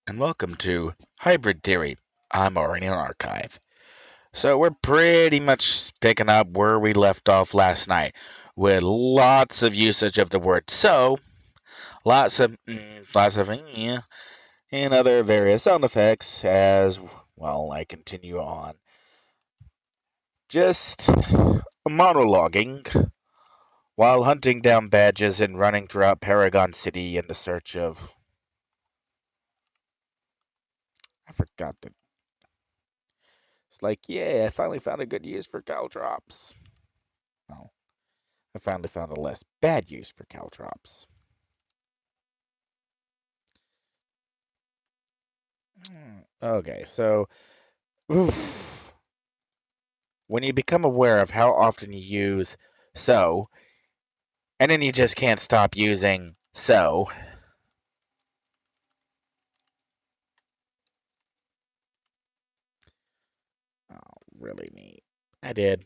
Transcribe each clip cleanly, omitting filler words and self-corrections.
and welcome to Hybrid Theory. I'm Aurian Archive. So we're pretty much picking up where we left off last night, with lots of usage of the word "so," lots of and other various sound effects as well. I continue on, just monologuing while hunting down badges and running throughout Paragon City in the search of. I forgot that. It's like, yeah, I finally found a good use for caltrops. Well, I finally found a less bad use for caltrops. Okay, so oof, when you become aware of how often you use so, and then you just can't stop using so, oh, really neat. I did.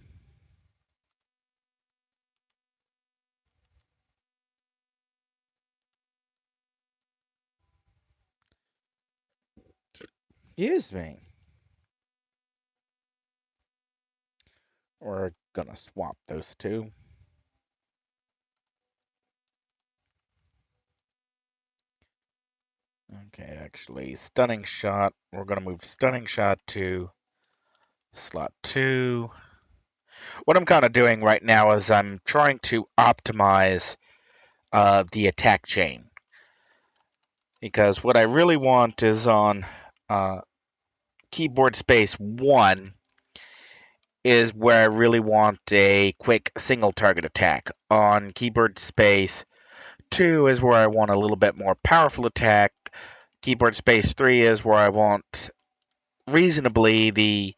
Excuse me. We're gonna swap those two. Okay, actually, stunning shot. We're gonna move stunning shot to slot two. What I'm kind of doing right now is I'm trying to optimize the attack chain because what I really want is on uh, keyboard space 1 is where I really want a quick single target attack. On keyboard space 2 is where I want a little bit more powerful attack. Keyboard space 3 is where I want reasonably the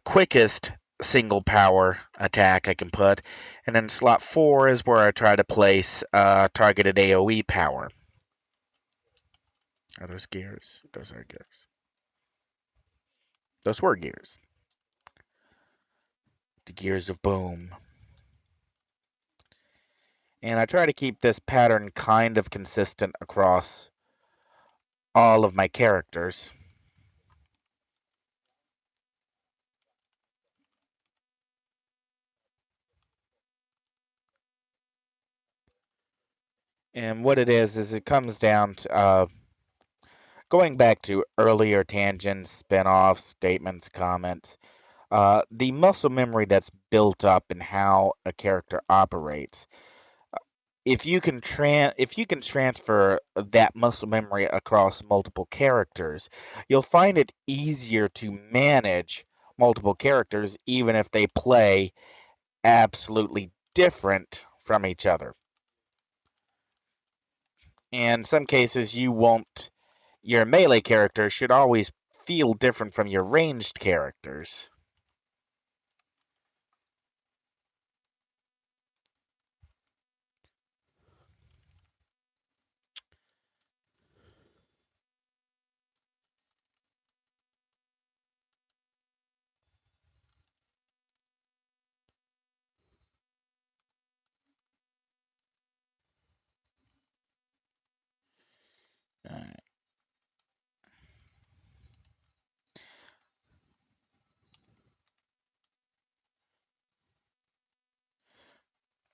quickest single power attack I can put. And then slot 4 is where I try to place targeted AoE power. Are those gears? Those are gears. Those were gears. The gears of boom. And I try to keep this pattern kind of consistent across all of my characters. And what it is it comes down to going back to earlier tangents, spin-offs, statements, comments. The muscle memory that's built up in how a character operates. If you can transfer that muscle memory across multiple characters, you'll find it easier to manage multiple characters even if they play absolutely different from each other. In some cases, your melee character should always feel different from your ranged characters. Uh,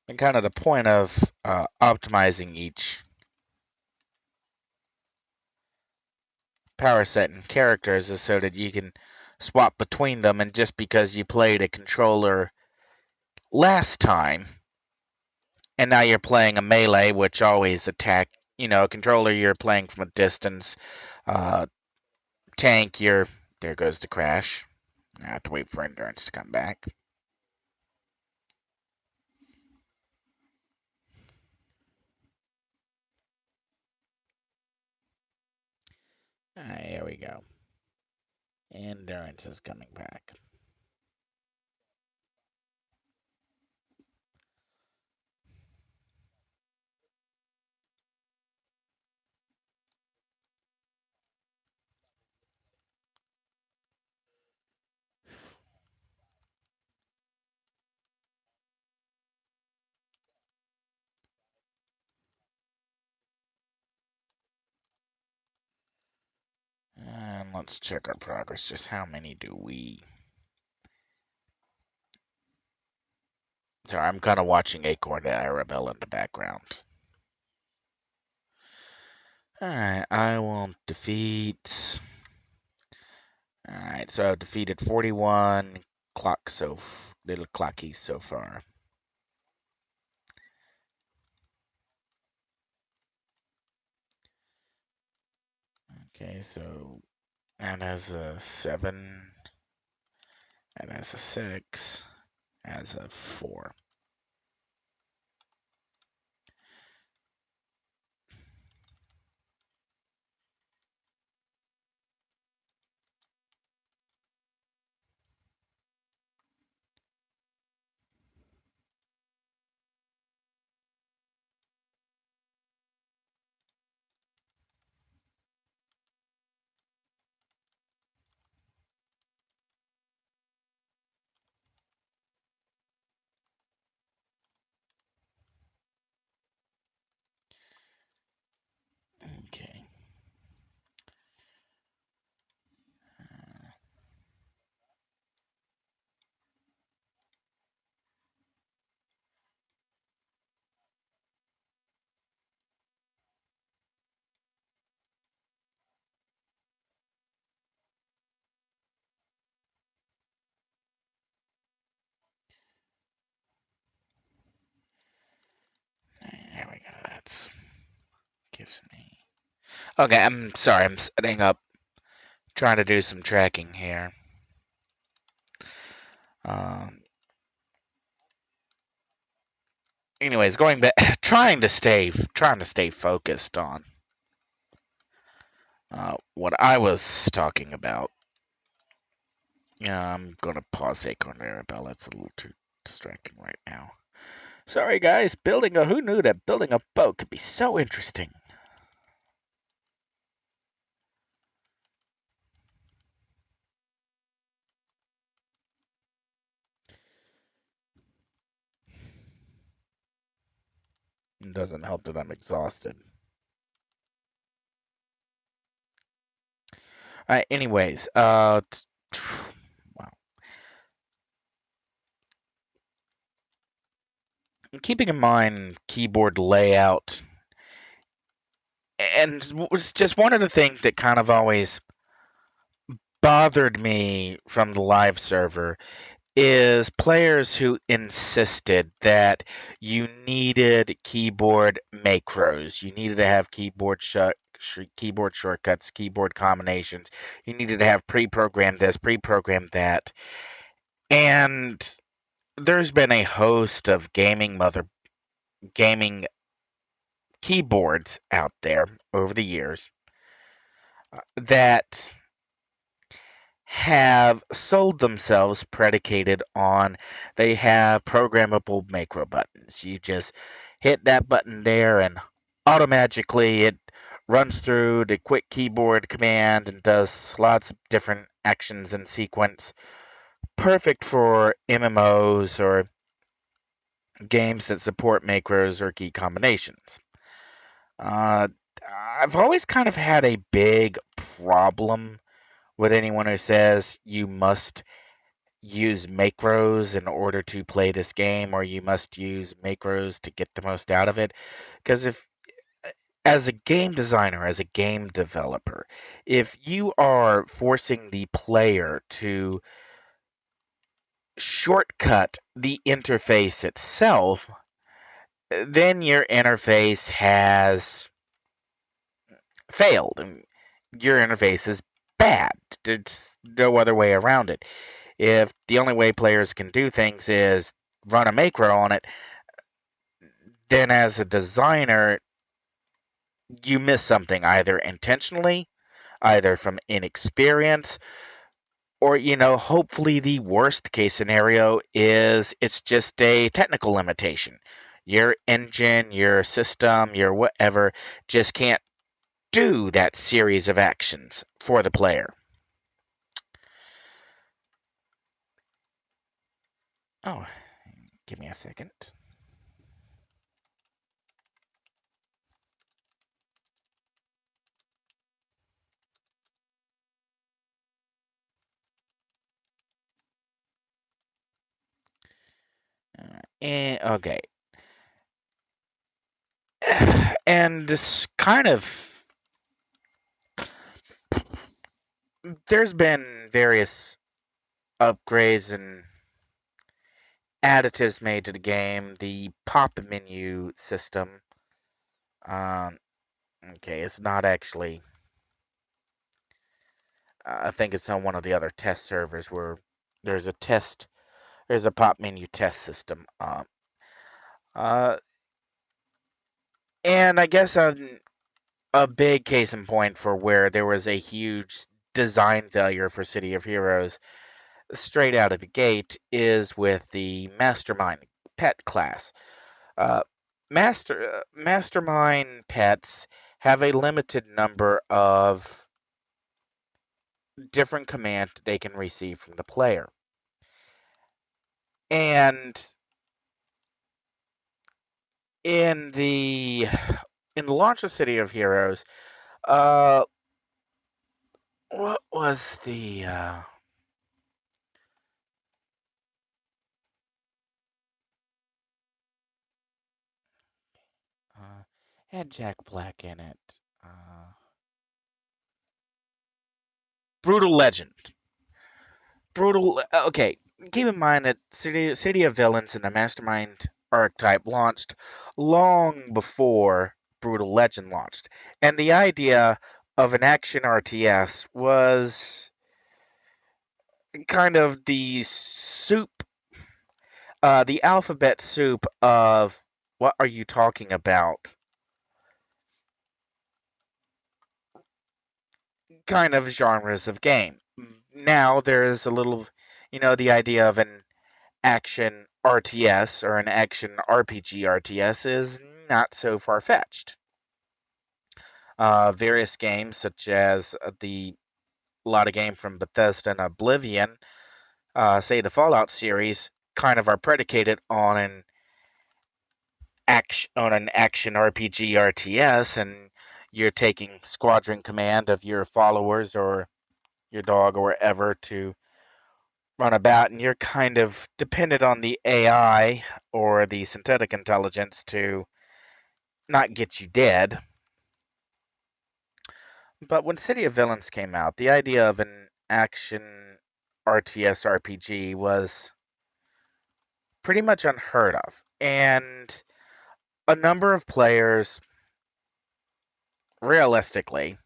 and kind of the point of optimizing each power set and characters is so that you can swap between them, and just because you played a controller last time and now you're playing a melee which always attack, a controller you're playing from a distance, uh, tank you're there goes the crash. I have to wait for endurance to come back. Here we go. Endurance is coming back. let's check our progress. Just how many do we... Sorry, I'm kind of watching Acorn and Arabelle in the background. Alright, I will defeat... Alright, so I've defeated 41 little clockies so far. Okay, so that has a 7, that has a 6, has a 4. Okay. There we go. That's gives me. Okay, I'm sorry. I'm setting up, trying to do some tracking here. Um, anyways, going back, trying to stay focused on what I was talking about. Yeah, I'm gonna pause Acorn Arabelle. It's a little too distracting right now. Sorry, guys. Who knew that building a boat could be so interesting? It doesn't help that I'm exhausted. Anyways, wow. Keeping in mind keyboard layout, and was just one of the things that kind of always bothered me from the live server is players who insisted that you needed keyboard macros, you needed to have keyboard shortcuts, keyboard combinations, you needed to have pre-programmed this, pre-programmed that, and there's been a host of gaming keyboards out there over the years that have sold themselves predicated on they have programmable macro buttons. You just hit that button there and automatically it runs through the quick keyboard command and does lots of different actions in sequence. Perfect for MMOs or games that support macros or key combinations. Uh, I've always kind of had a big problem with anyone who says you must use macros in order to play this game, or you must use macros to get the most out of it. Because if, as a game designer, as a game developer, if you are forcing the player to shortcut the interface itself, then your interface has failed. And your interface is bad. There's no other way around it. If the only way players can do things is run a macro on it, then as a designer, you miss something either intentionally, either from inexperience, or, hopefully the worst case scenario is it's just a technical limitation. Your engine, your system, your whatever just can't do that series of actions for the player. Oh, give me a second. Okay. And this kind of there's been various upgrades and additives made to the game. The pop menu system. Um, okay, it's not actually. I think it's on one of the other test servers where there's a test. There's a pop menu test system. Uh, and I guess a big case in point for where there was a huge design failure for City of Heroes straight out of the gate is with the Mastermind pet class. Uh, Mastermind pets have a limited number of different commands they can receive from the player. And in the launch of City of Heroes, uh, what was the had Jack Black in it? Brutal Legend. Okay, keep in mind that City of Villains and the Mastermind archetype launched long before Brutal Legend launched, and the idea of an action RTS was kind of the alphabet soup of what are you talking about kind of genres of game. Now there's a little, the idea of an action RTS or an action RPG RTS is not so far fetched. Various games, such as the a lot of game from Bethesda and Oblivion, say the Fallout series, kind of are predicated on an action RPG RTS, and you're taking squadron command of your followers or your dog or whatever to run about, and you're kind of dependent on the AI or the synthetic intelligence to not get you dead. But when City of Villains came out, the idea of an action RTS RPG was pretty much unheard of. And a number of players realistically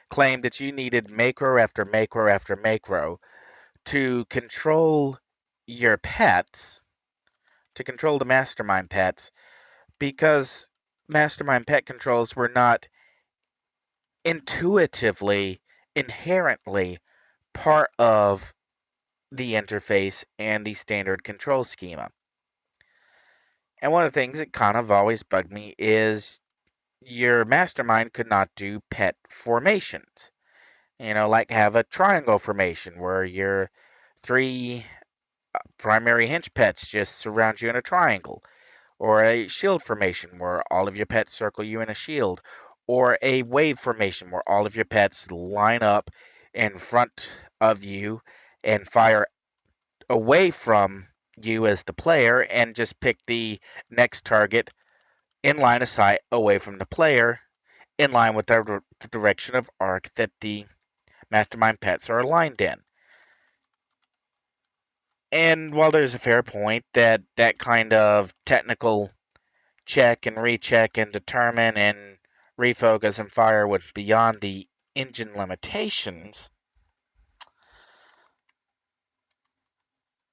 claimed that you needed macro after macro after macro to control your pets, to control the mastermind pets, because mastermind pet controls were not intuitively, inherently part of the interface and the standard control schema. And one of the things that kind of always bugged me is your mastermind could not do pet formations. Like have a triangle formation where your three primary hinge pets just surround you in a triangle, or a shield formation where all of your pets circle you in a shield, or a wave formation where all of your pets line up in front of you and fire away from you as the player and just pick the next target in line of sight away from the player in line with the direction of arc that the mastermind pets are aligned in. And while there's a fair point that that kind of technical check and recheck and determine and refocus and fire was beyond the engine limitations,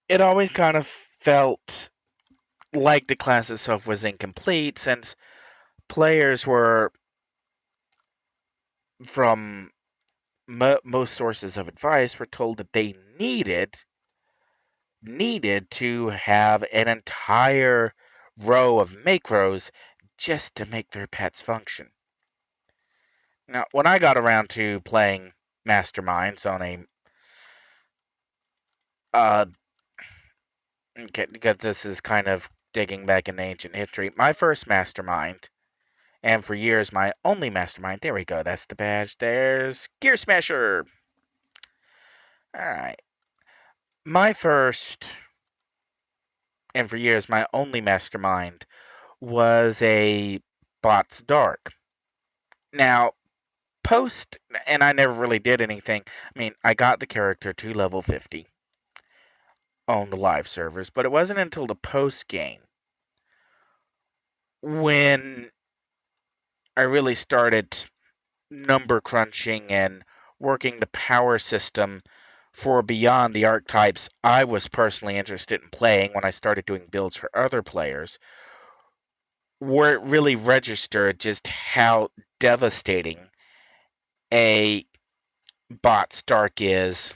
it always kind of felt like the class itself was incomplete since players were, from most sources of advice, were told that they needed to have an entire row of macros just to make their pets function. Now, when I got around to playing Masterminds on a okay, because this is kind of digging back in ancient history, my first Mastermind, and for years my only Mastermind. There we go. That's the badge. There's Gear Smasher. All right, my first and for years my only mastermind, was a bots dark. Now, post, and I never really did anything. I mean, I got the character to level 50 on the live servers, but it wasn't until the post game when I really started number crunching and working the power system for beyond the archetypes I was personally interested in playing when I started doing builds for other players, where it really registered just how devastating a bot's dark is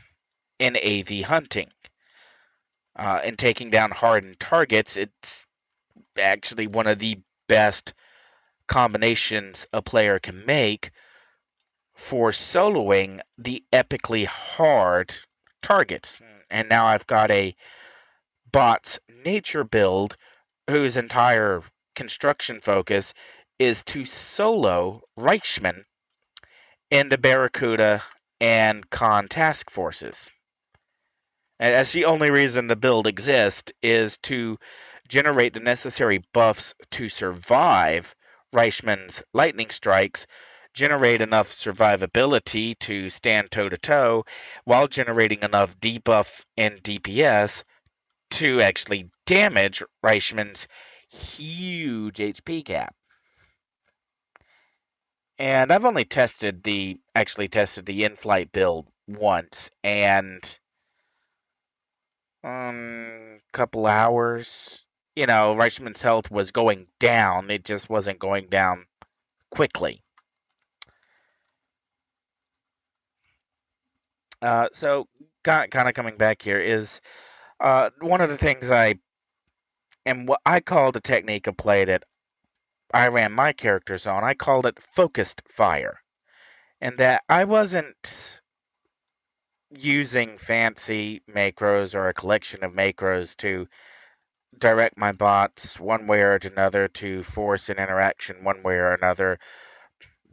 in AV hunting. And taking down hardened targets, it's actually one of the best combinations a player can make for soloing the epically hard targets. And now I've got a bot's nature build whose entire construction focus is to solo Reichsman into Barracuda and Khan task forces. And that's the only reason the build exists, is to generate the necessary buffs to survive Reichman's lightning strikes, generate enough survivability to stand toe to toe, while generating enough debuff and DPS to actually damage Reichman's huge HP cap. And I've only tested the in-flight build once, and couple hours. You know, Reichman's health was going down. It just wasn't going down quickly. So kind of coming back here is one of the things what I called a technique of play that I ran my characters on. I called it focused fire, and that I wasn't using fancy macros or a collection of macros to direct my bots one way or another to force an interaction one way or another.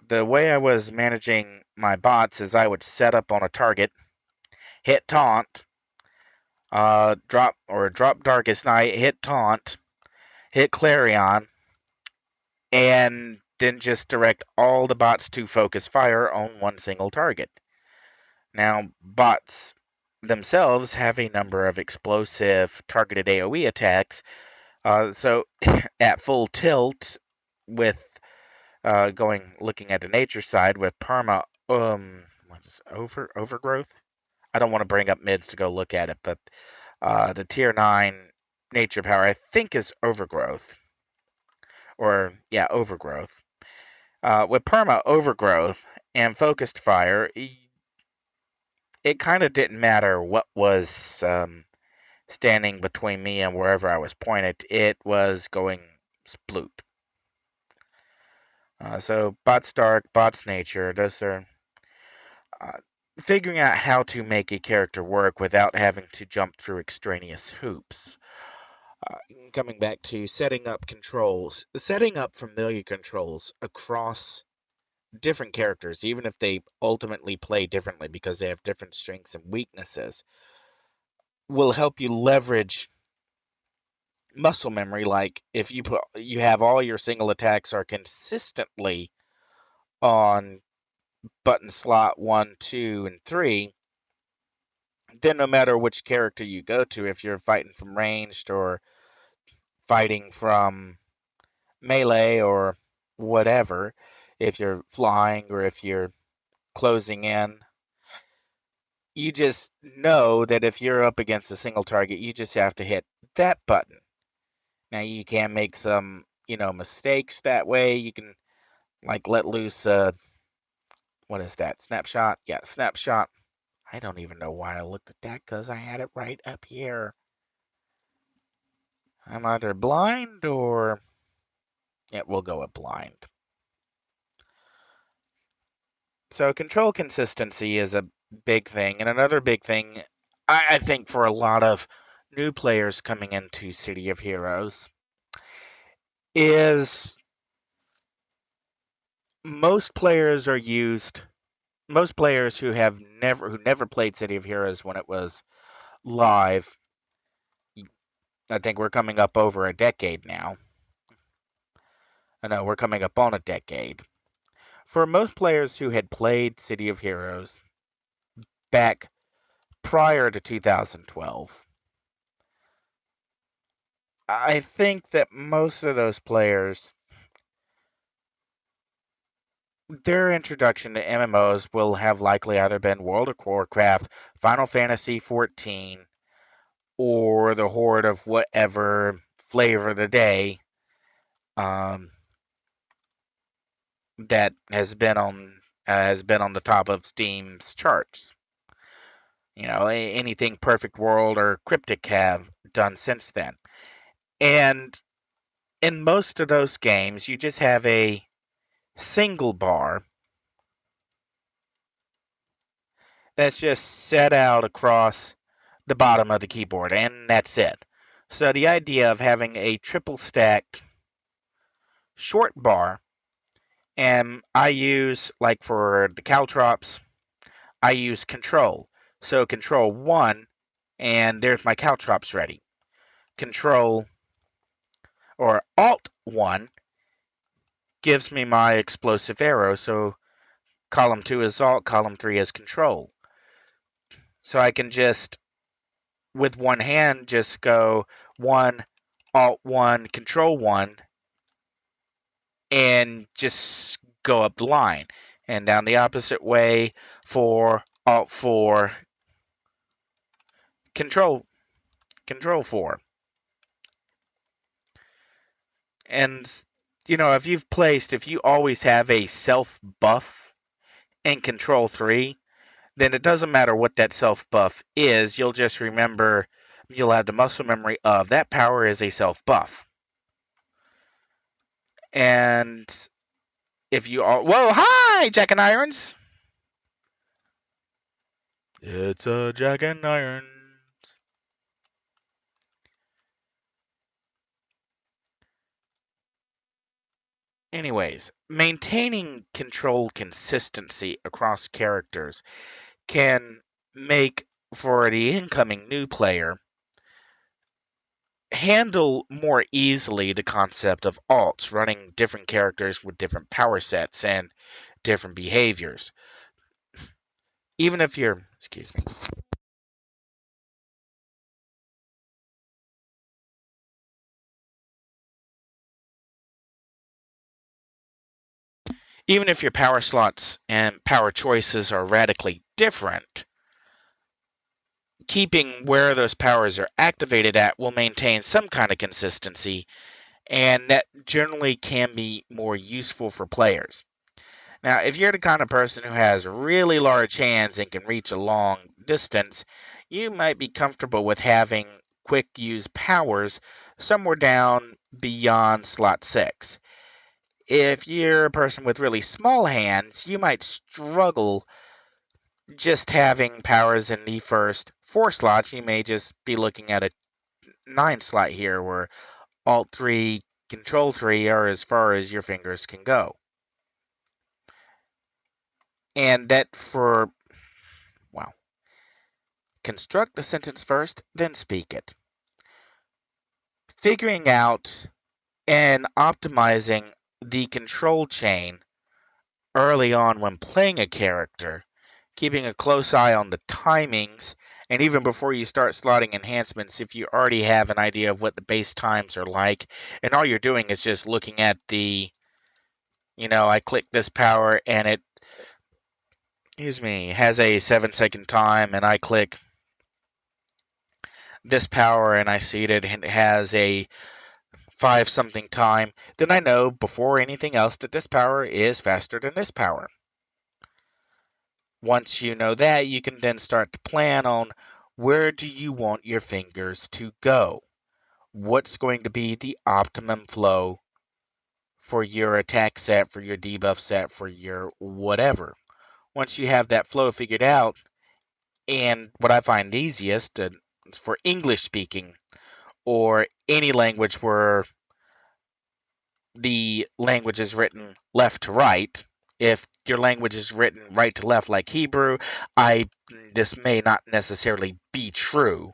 The way I was managing my bots is I would set up on a target, hit taunt, drop Darkest Night, hit taunt, hit Clarion, and then just direct all the bots to focus fire on one single target. Now, bots themselves have a number of explosive targeted AoE attacks, so at full tilt with looking at the nature side with perma what is overgrowth. I don't want to bring up mids to go look at it, but the tier 9 nature power I think is overgrowth, or yeah, overgrowth. With perma overgrowth and focused fire, it kind of didn't matter what was standing between me and wherever I was pointed. It was going sploot. So bots dark, bots nature, those are figuring out how to make a character work without having to jump through extraneous hoops. Coming back to setting up controls, setting up familiar controls across different characters, even if they ultimately play differently because they have different strengths and weaknesses, will help you leverage muscle memory. Like if you have all your single attacks are consistently on button slot 1, 2, and 3, then no matter which character you go to, if you're fighting from ranged or fighting from melee or whatever, if you're flying or if you're closing in, you just know that if you're up against a single target, you just have to hit that button. Now you can make some, mistakes that way. You can like let loose what is that? Snapshot? Yeah, snapshot. I don't even know why I looked at that because I had it right up here. I'm either blind or yeah, we'll go with blind. So control consistency is a big thing, and another big thing I think for a lot of new players coming into City of Heroes is most players who never played City of Heroes when it was live I think we're coming up over a decade now. I know we're coming up on a decade. For most players who had played City of Heroes back prior to 2012, I think that most of those players, their introduction to MMOs will have likely either been World of Warcraft, Final Fantasy XIV, or the horde of whatever flavor of the day um, that has been on the top of Steam's charts. Anything Perfect World or Cryptic have done since then. And in most of those games, you just have a single bar that's just set out across the bottom of the keyboard, and that's it. So the idea of having a triple stacked short bar, and I use, like for the caltrops, I use control. So control 1, and there's my caltrops ready. Control or alt 1 gives me my explosive arrow, so column 2 is alt, column 3 is control. So I can just, with one hand, just go 1, alt 1, control 1, and just go up the line. And down the opposite way for alt 4, control 4. And, if you always have a self buff in control 3, then it doesn't matter what that self buff is. You'll just remember, you'll have the muscle memory of that power is a self buff. And if you all, whoa, hi, Jack and Irons. It's a Jack and Irons. Anyways, maintaining control consistency across characters can make, for the incoming new player, handle more easily the concept of alts, running different characters with different power sets and different behaviors. Even if you're, excuse me, even if your power slots and power choices are radically different, keeping where those powers are activated at will maintain some kind of consistency, and that generally can be more useful for players. Now, if you're the kind of person who has really large hands and can reach a long distance, you might be comfortable with having quick use powers somewhere down beyond slot 6. If you're a person with really small hands, you might struggle just having powers in the first 4 slots. You may just be looking at a 9 slot here where Alt 3, Control 3 are as far as your fingers can go. And that for, wow. Construct the sentence first, then speak it. Figuring out and optimizing the control chain early on when playing a character, keeping a close eye on the timings, and even before you start slotting enhancements, if you already have an idea of what the base times are like, and all you're doing is just looking at the, I click this power and it, has a 7-second time, and I click this power and I see that it has a 5 something time, then I know before anything else that this power is faster than this power. Once you know that, you can then start to plan on where do you want your fingers to go? What's going to be the optimum flow for your attack set, for your debuff set, for your whatever? Once you have that flow figured out, and what I find easiest for English speaking or any language where the language is written left to right. If your language is written right to left like Hebrew, this may not necessarily be true.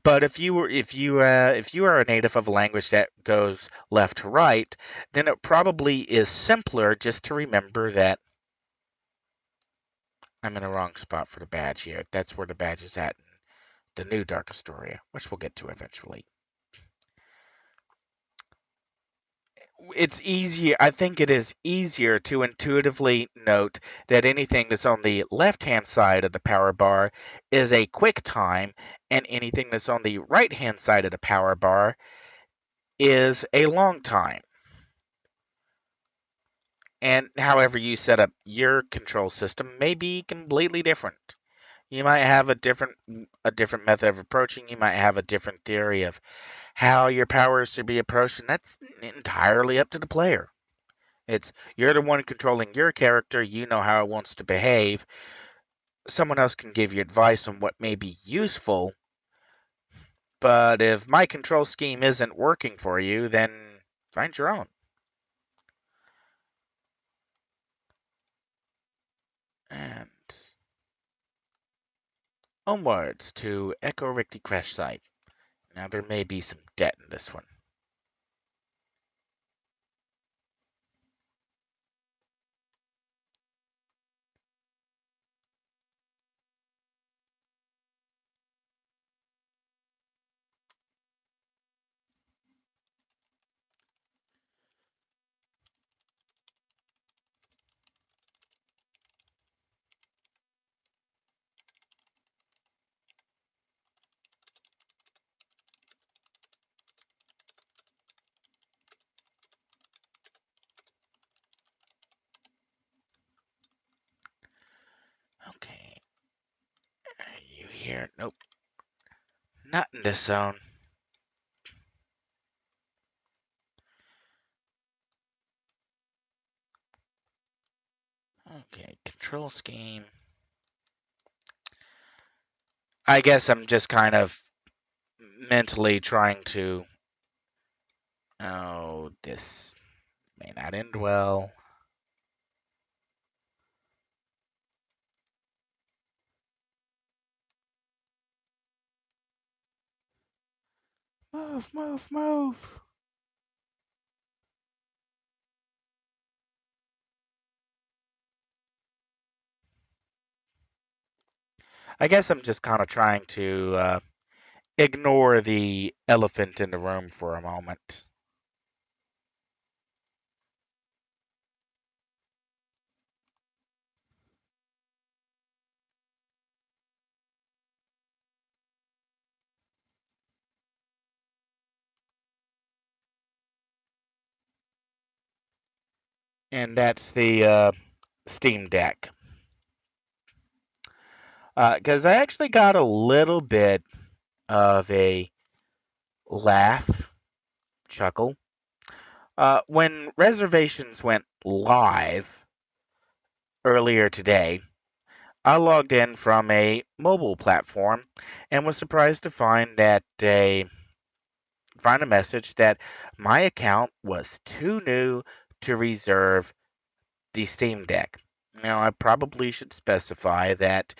But if you are a native of a language that goes left to right, then it probably is simpler just to remember that I'm in the wrong spot for the badge here. That's where the badge is at in the new Dark Astoria, which we'll get to eventually. It's easier, I think it is easier to intuitively note that anything that's on the left-hand side of the power bar is a quick time, and anything that's on the right-hand side of the power bar is a long time. And however you set up your control system may be completely different. You might have a different method of approaching. You might have a different theory of how your powers should be approached, and that's entirely up to the player. It's you're the one controlling your character. You know how it wants to behave. Someone else can give you advice on what may be useful, but if my control scheme isn't working for you, then find your own. And onwards to Echo Ricky Crash Site. Now there may be some debt in this one. Okay, you here? Nope, not in this zone. Okay, control scheme. I guess I'm just kind of mentally trying to. Oh, this may not end well. Move, move, move. I guess I'm just kind of trying to ignore the elephant in the room for a moment. And that's the Steam Deck. Because I actually got a little bit of a laugh, chuckle, when reservations went live earlier today. I logged in from a mobile platform and was surprised to find a message that my account was too new to reserve the Steam Deck. Now, I probably should specify that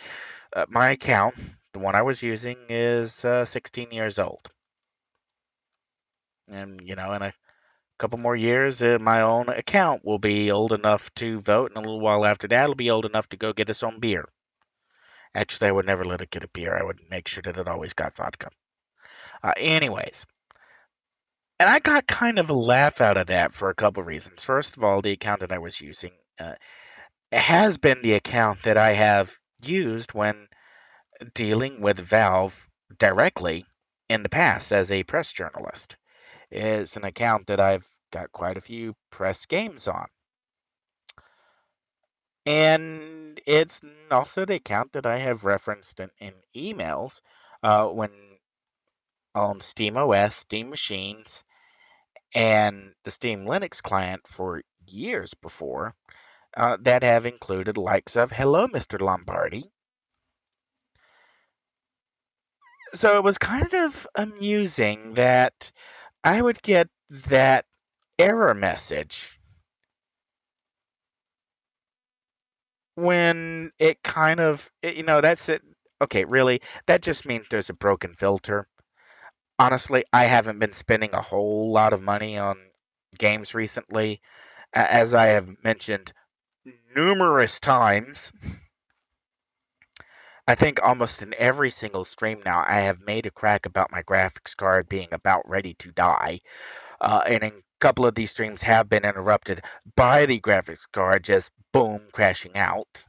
my account, the one I was using, is 16 years old. And, in a couple more years, my own account will be old enough to vote, and a little while after that, it'll be old enough to go get its own beer. Actually, I would never let it get a beer. I would make sure that it always got vodka. Anyways, and I got kind of a laugh out of that for a couple of reasons. First of all, the account that I was using has been the account that I have used when dealing with Valve directly in the past as a press journalist. It's an account that I've got quite a few press games on. And it's also the account that I have referenced in emails when on Steam OS, Steam machines, and the Steam Linux client for years before that have included likes of Hello, Mr. Lombardi. So it was kind of amusing that I would get that error message when it kind of, that's it. Okay, really, that just means there's a broken filter. Honestly, I haven't been spending a whole lot of money on games recently. As I have mentioned numerous times, I think almost in every single stream now, I have made a crack about my graphics card being about ready to die. And a couple of these streams have been interrupted by the graphics card just boom crashing out.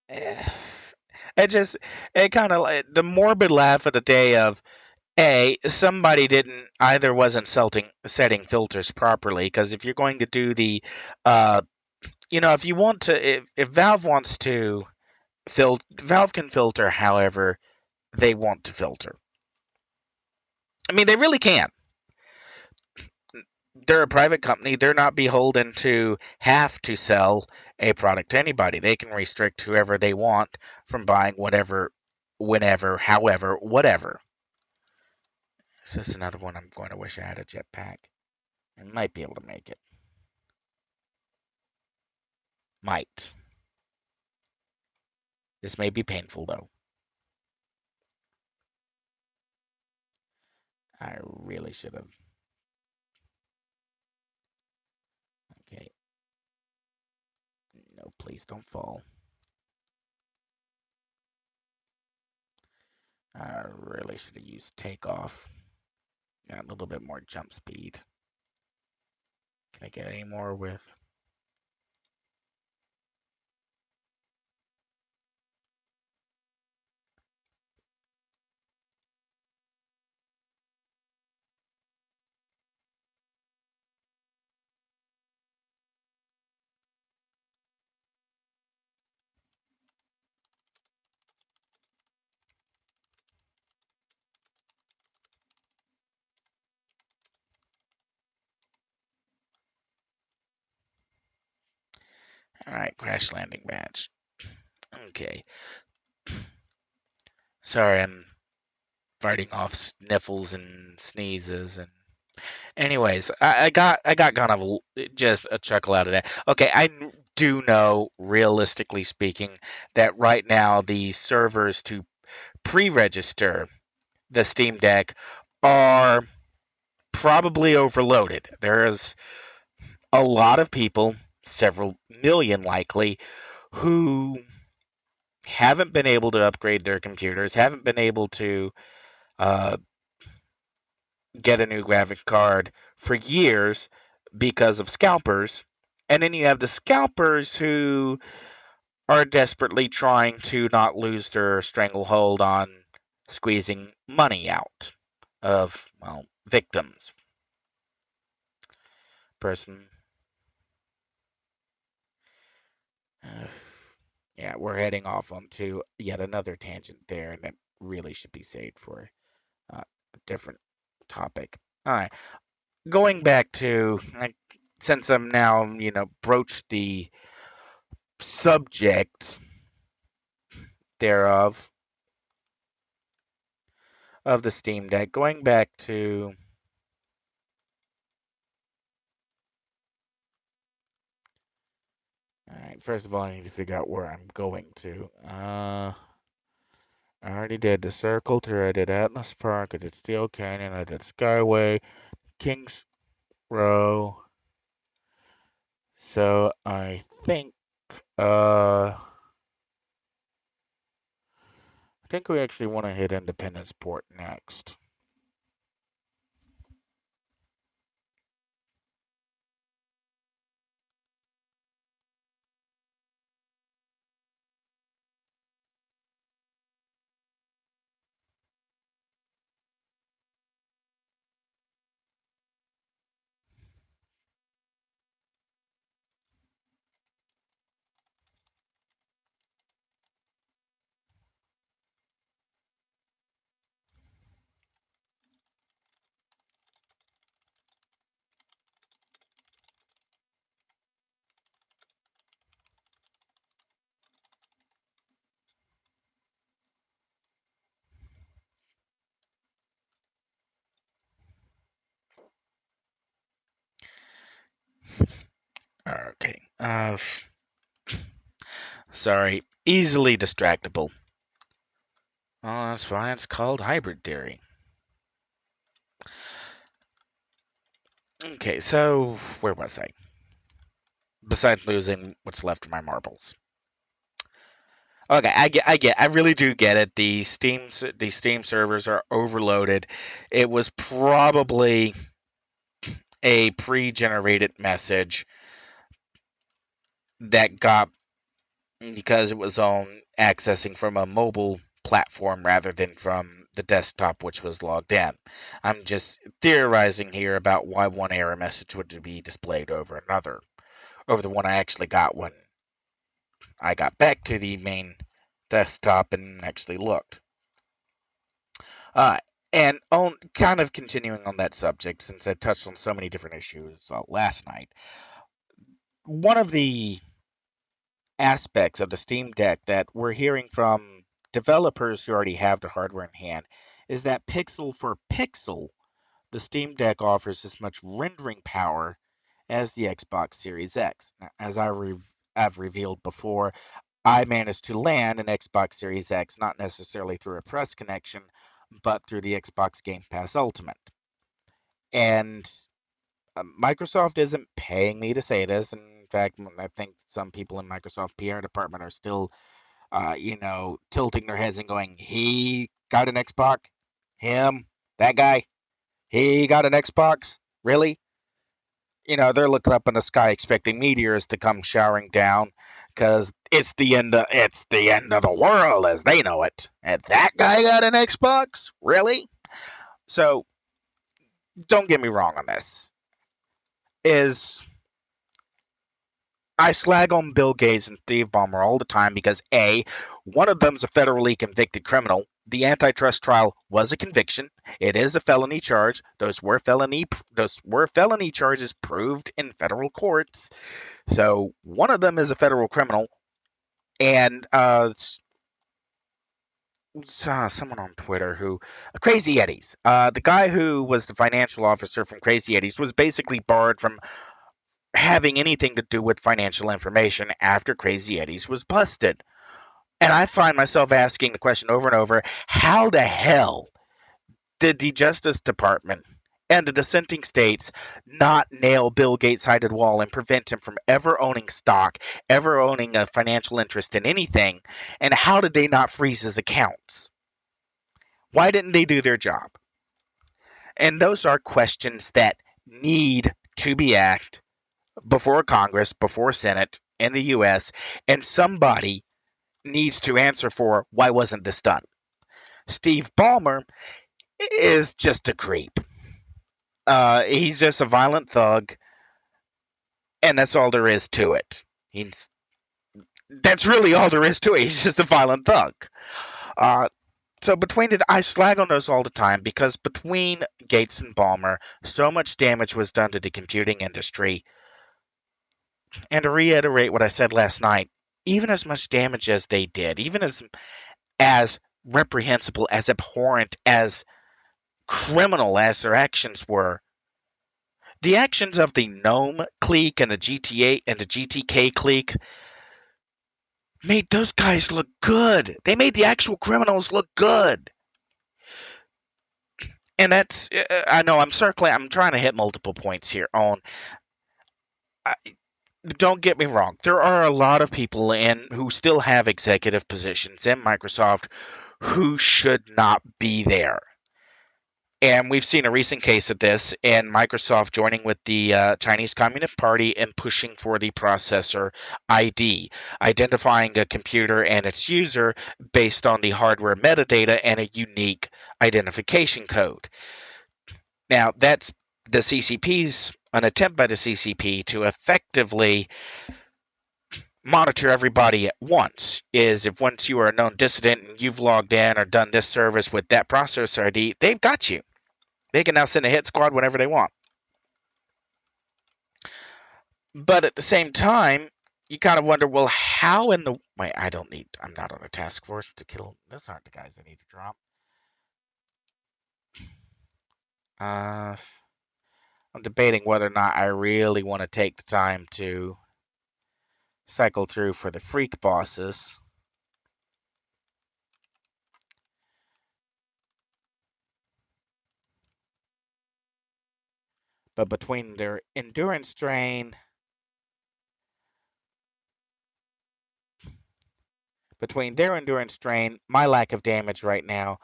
Eh, It just, it kind of like the morbid laugh of the day of somebody didn't either wasn't setting filters properly, because if you're going to do the uh if you want to, if Valve wants to Valve can filter however they want to filter. I mean, they really can. They're a private company. They're not beholden to have to sell a product to anybody. They can restrict whoever they want from buying whatever, whenever, however, whatever. This is another one I'm going to wish I had a jetpack. I might be able to make it. Might. This may be painful though. I really should have. Okay. No, please don't fall. I really should have used takeoff. Got a little bit more jump speed. Can I get any more with? All right, crash landing badge. Okay. Sorry, I'm fighting off sniffles and sneezes and anyways, I got kind of just a chuckle out of that. Okay, I do know, realistically speaking, that right now the servers to pre-register the Steam Deck are probably overloaded. There's a lot of people, several million likely, who haven't been able to upgrade their computers, haven't been able to uh, get a new graphic card for years because of scalpers. And then you have the scalpers who are desperately trying to not lose their stranglehold on squeezing money out of, well, victims. Person. Uh, yeah, we're heading off onto yet another tangent there, and that really should be saved for a different topic. All right, going back to, since I'm now, broached the subject thereof of the Steam Deck, going back to, all right, first of all, I need to figure out where I'm going to. I already did the Circle Tour, I did Atlas Park, I did Steel Canyon, I did Skyway, Kings Row. So I think, I think we actually want to hit Independence Port next. Okay. Sorry. Easily distractible. Oh, that's why it's called hybrid theory. Okay, so where was I? Besides losing what's left of my marbles. Okay, I really do get it. The Steam servers are overloaded. It was probably a pre-generated message that got because it was on accessing from a mobile platform rather than from the desktop which was logged in. I'm just theorizing here about why one error message would be displayed over another, over the one I actually got when I got back to the main desktop and actually looked. Uh, and on kind of continuing on that subject, since I touched on so many different issues last night, one of the aspects of the Steam Deck that we're hearing from developers who already have the hardware in hand is that pixel for pixel, the Steam Deck offers as much rendering power as the Xbox Series X. Now, as I've revealed before, I managed to land an Xbox Series X not necessarily through a press connection, but through the Xbox Game Pass Ultimate. And Microsoft isn't paying me to say this. In fact, I think some people in Microsoft PR department are still, tilting their heads and going, "He got an Xbox? Him? That guy? He got an Xbox? Really?" They're looking up in the sky expecting meteors to come showering down because it's the end of the world as they know it. And that guy got an Xbox? Really? So don't get me wrong on this. Is I slag on Bill Gates and Steve Ballmer all the time because A, one of them's a federally convicted criminal. The antitrust trial was a conviction. It is a felony charge. Those were felony charges proved in federal courts. So one of them is a federal criminal, and someone on Twitter who Crazy Eddie's, the guy who was the financial officer from Crazy Eddie's, was basically barred from having anything to do with financial information after Crazy Eddie's was busted. And I find myself asking the question over and over, how the hell did the Justice Department and the dissenting states not nail Bill Gates' hided wall and prevent him from ever owning stock, ever owning a financial interest in anything? And how did they not freeze his accounts? Why didn't they do their job? And those are questions that need to be asked before Congress, before Senate in the US, and somebody needs to answer for why wasn't this done? Steve Ballmer is just a creep. He's just a violent thug, and that's all there is to it. That's really all there is to it. He's just a violent thug. Uh, so between it, I slag on those all the time because between Gates and Ballmer, so much damage was done to the computing industry. And to reiterate what I said last night, even as much damage as they did, even as reprehensible, as abhorrent, as criminal as their actions were, the actions of the Gnome clique and the GTA and the GTK clique made those guys look good. They made the actual criminals look good. And I know I'm trying to hit multiple points here on. I, don't get me wrong. There are a lot of people who still have executive positions in Microsoft who should not be there. And we've seen a recent case of this in Microsoft joining with the Chinese Communist Party and pushing for the processor ID, identifying a computer and its user based on the hardware metadata and a unique identification code. Now, that's the CCP's an attempt by the CCP to effectively monitor everybody at once. Is if once you are a known dissident and you've logged in or done this service with that processor ID, they've got you. They can now send a hit squad whenever they want. But at the same time, you kind of wonder, well, how in the wait? I'm not on a task force to kill. Those aren't the guys I need to drop. Uh, I'm debating whether or not I really want to take the time to cycle through for the freak bosses. But between their endurance drain, my lack of damage right now,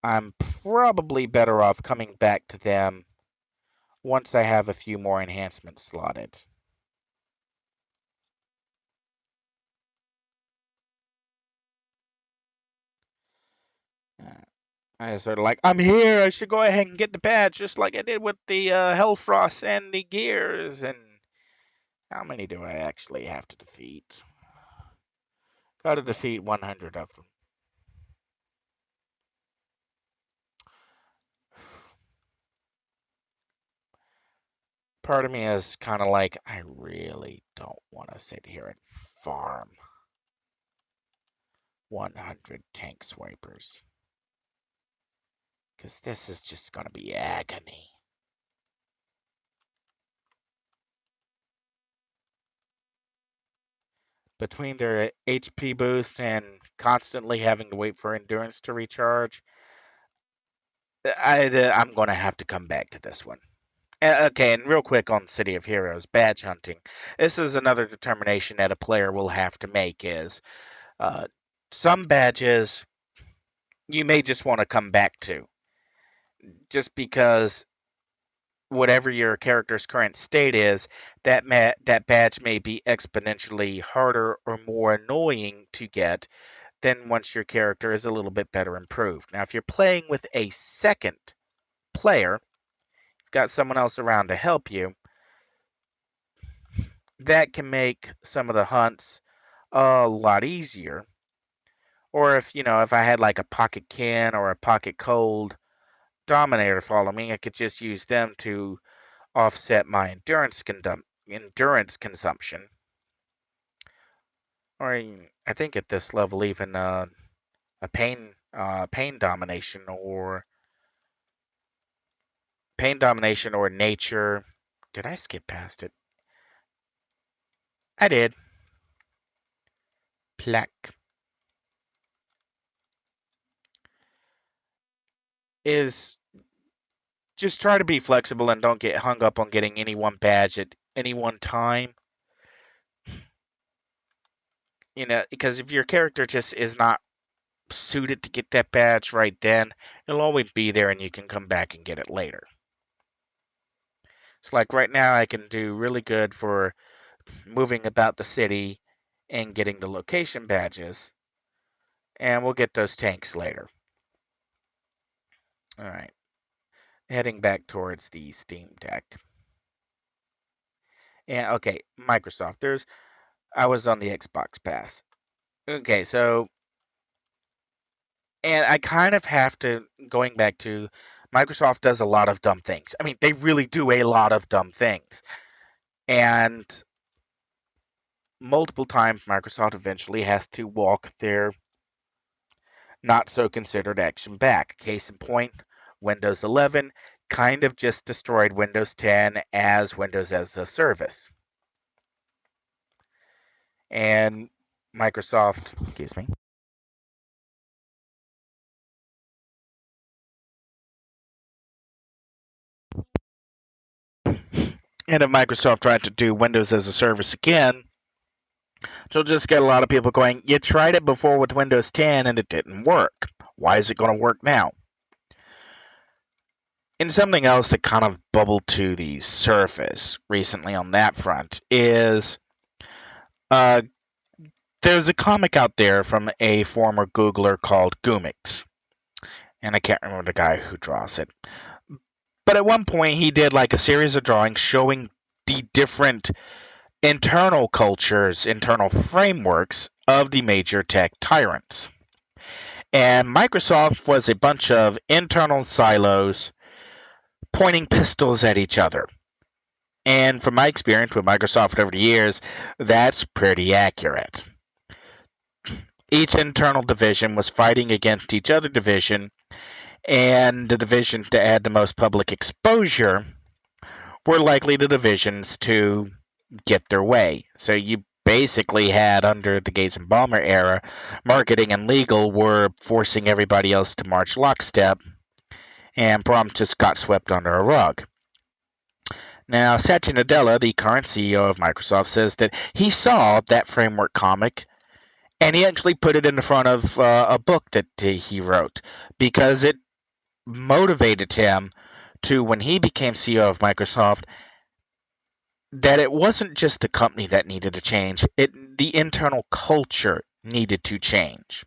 I'm probably better off coming back to them once I have a few more enhancements slotted. I sort of like, I'm here, I should go ahead and get the badge, just like I did with the Hellfrost and the Gears. And how many do I actually have to defeat? Got to defeat 100 of them. Part of me is kind of like, I really don't want to sit here and farm 100 tank swipers. Because this is just going to be agony. Between their HP boost and constantly having to wait for endurance to recharge, I'm going to have to come back to this one. Okay, and real quick on City of Heroes, badge hunting. This is another determination that a player will have to make is some badges you may just want to come back to. Just because whatever your character's current state is, that badge may be exponentially harder or more annoying to get than once your character is a little bit better improved. Now, if you're playing with a second player, you've got someone else around to help you, that can make some of the hunts a lot easier. Or if I had like a Pocket Ken or a Pocket Cold Dominator follow me, I could just use them to offset my endurance consumption. Or I think at this level, even a pain domination or nature. Did I skip past it? I did. Plaque is just try to be flexible and don't get hung up on getting any one badge at any one time. Because if your character just is not suited to get that badge right then, it'll always be there and you can come back and get it later. It's like right now I can do really good for moving about the city and getting the location badges, and we'll get those tanks later. All right, heading back towards the Steam Deck. And okay, Microsoft. I was on the Xbox Pass. Okay, so and I kind of have to going back to Microsoft does a lot of dumb things. I mean, they really do a lot of dumb things. And multiple times Microsoft eventually has to walk their not so considered action back. Case in point, Windows 11 kind of just destroyed Windows 10 as Windows as a service. And Microsoft, excuse me. And if Microsoft tried to do Windows as a service again, she'll just get a lot of people going, you tried it before with Windows 10 and it didn't work. Why is it going to work now? And something else that kind of bubbled to the surface recently on that front is uh, there's a comic out there from a former Googler called Goomix. And I can't remember the guy who draws it. But at one point, he did like a series of drawings showing the different internal cultures, internal frameworks of the major tech tyrants. And Microsoft was a bunch of internal silos pointing pistols at each other. And from my experience with Microsoft over the years, that's pretty accurate. Each internal division was fighting against each other division, and the division that had the most public exposure were likely the divisions to get their way. So you basically had under the Gates and Balmer era, marketing and legal were forcing everybody else to march lockstep, and problems just got swept under a rug. Now, Satya Nadella, the current CEO of Microsoft, says that he saw that framework comic and he actually put it in the front of a book that he wrote because it motivated him to, when he became CEO of Microsoft, that it wasn't just the company that needed to change, the internal culture needed to change.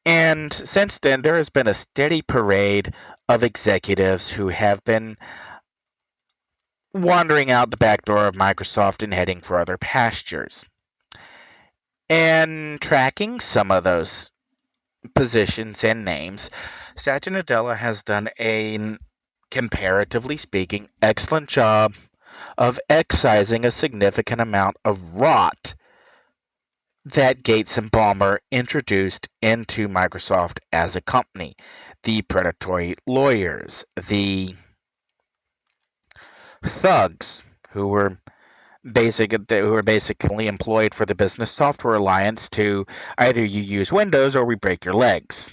And since then, there has been a steady parade of executives who have been wandering out the back door of Microsoft and heading for other pastures. And tracking some of those positions and names, Satya Nadella has done a, comparatively speaking, excellent job of excising a significant amount of rot that Gates and Ballmer introduced into Microsoft as a company. The predatory lawyers, the thugs who were basically employed for the Business Software Alliance to either you use Windows or we break your legs.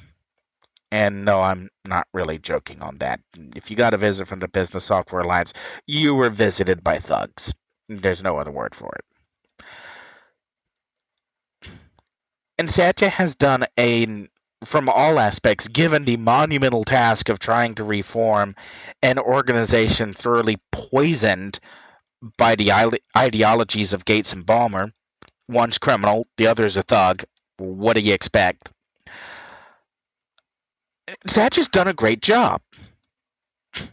And no, I'm not really joking on that. If you got a visit from the Business Software Alliance, you were visited by thugs. There's no other word for it. And Satya has done from all aspects, given the monumental task of trying to reform an organization thoroughly poisoned by the ideologies of Gates and Ballmer. One's criminal, the other's a thug. What do you expect? Satya's done a great job.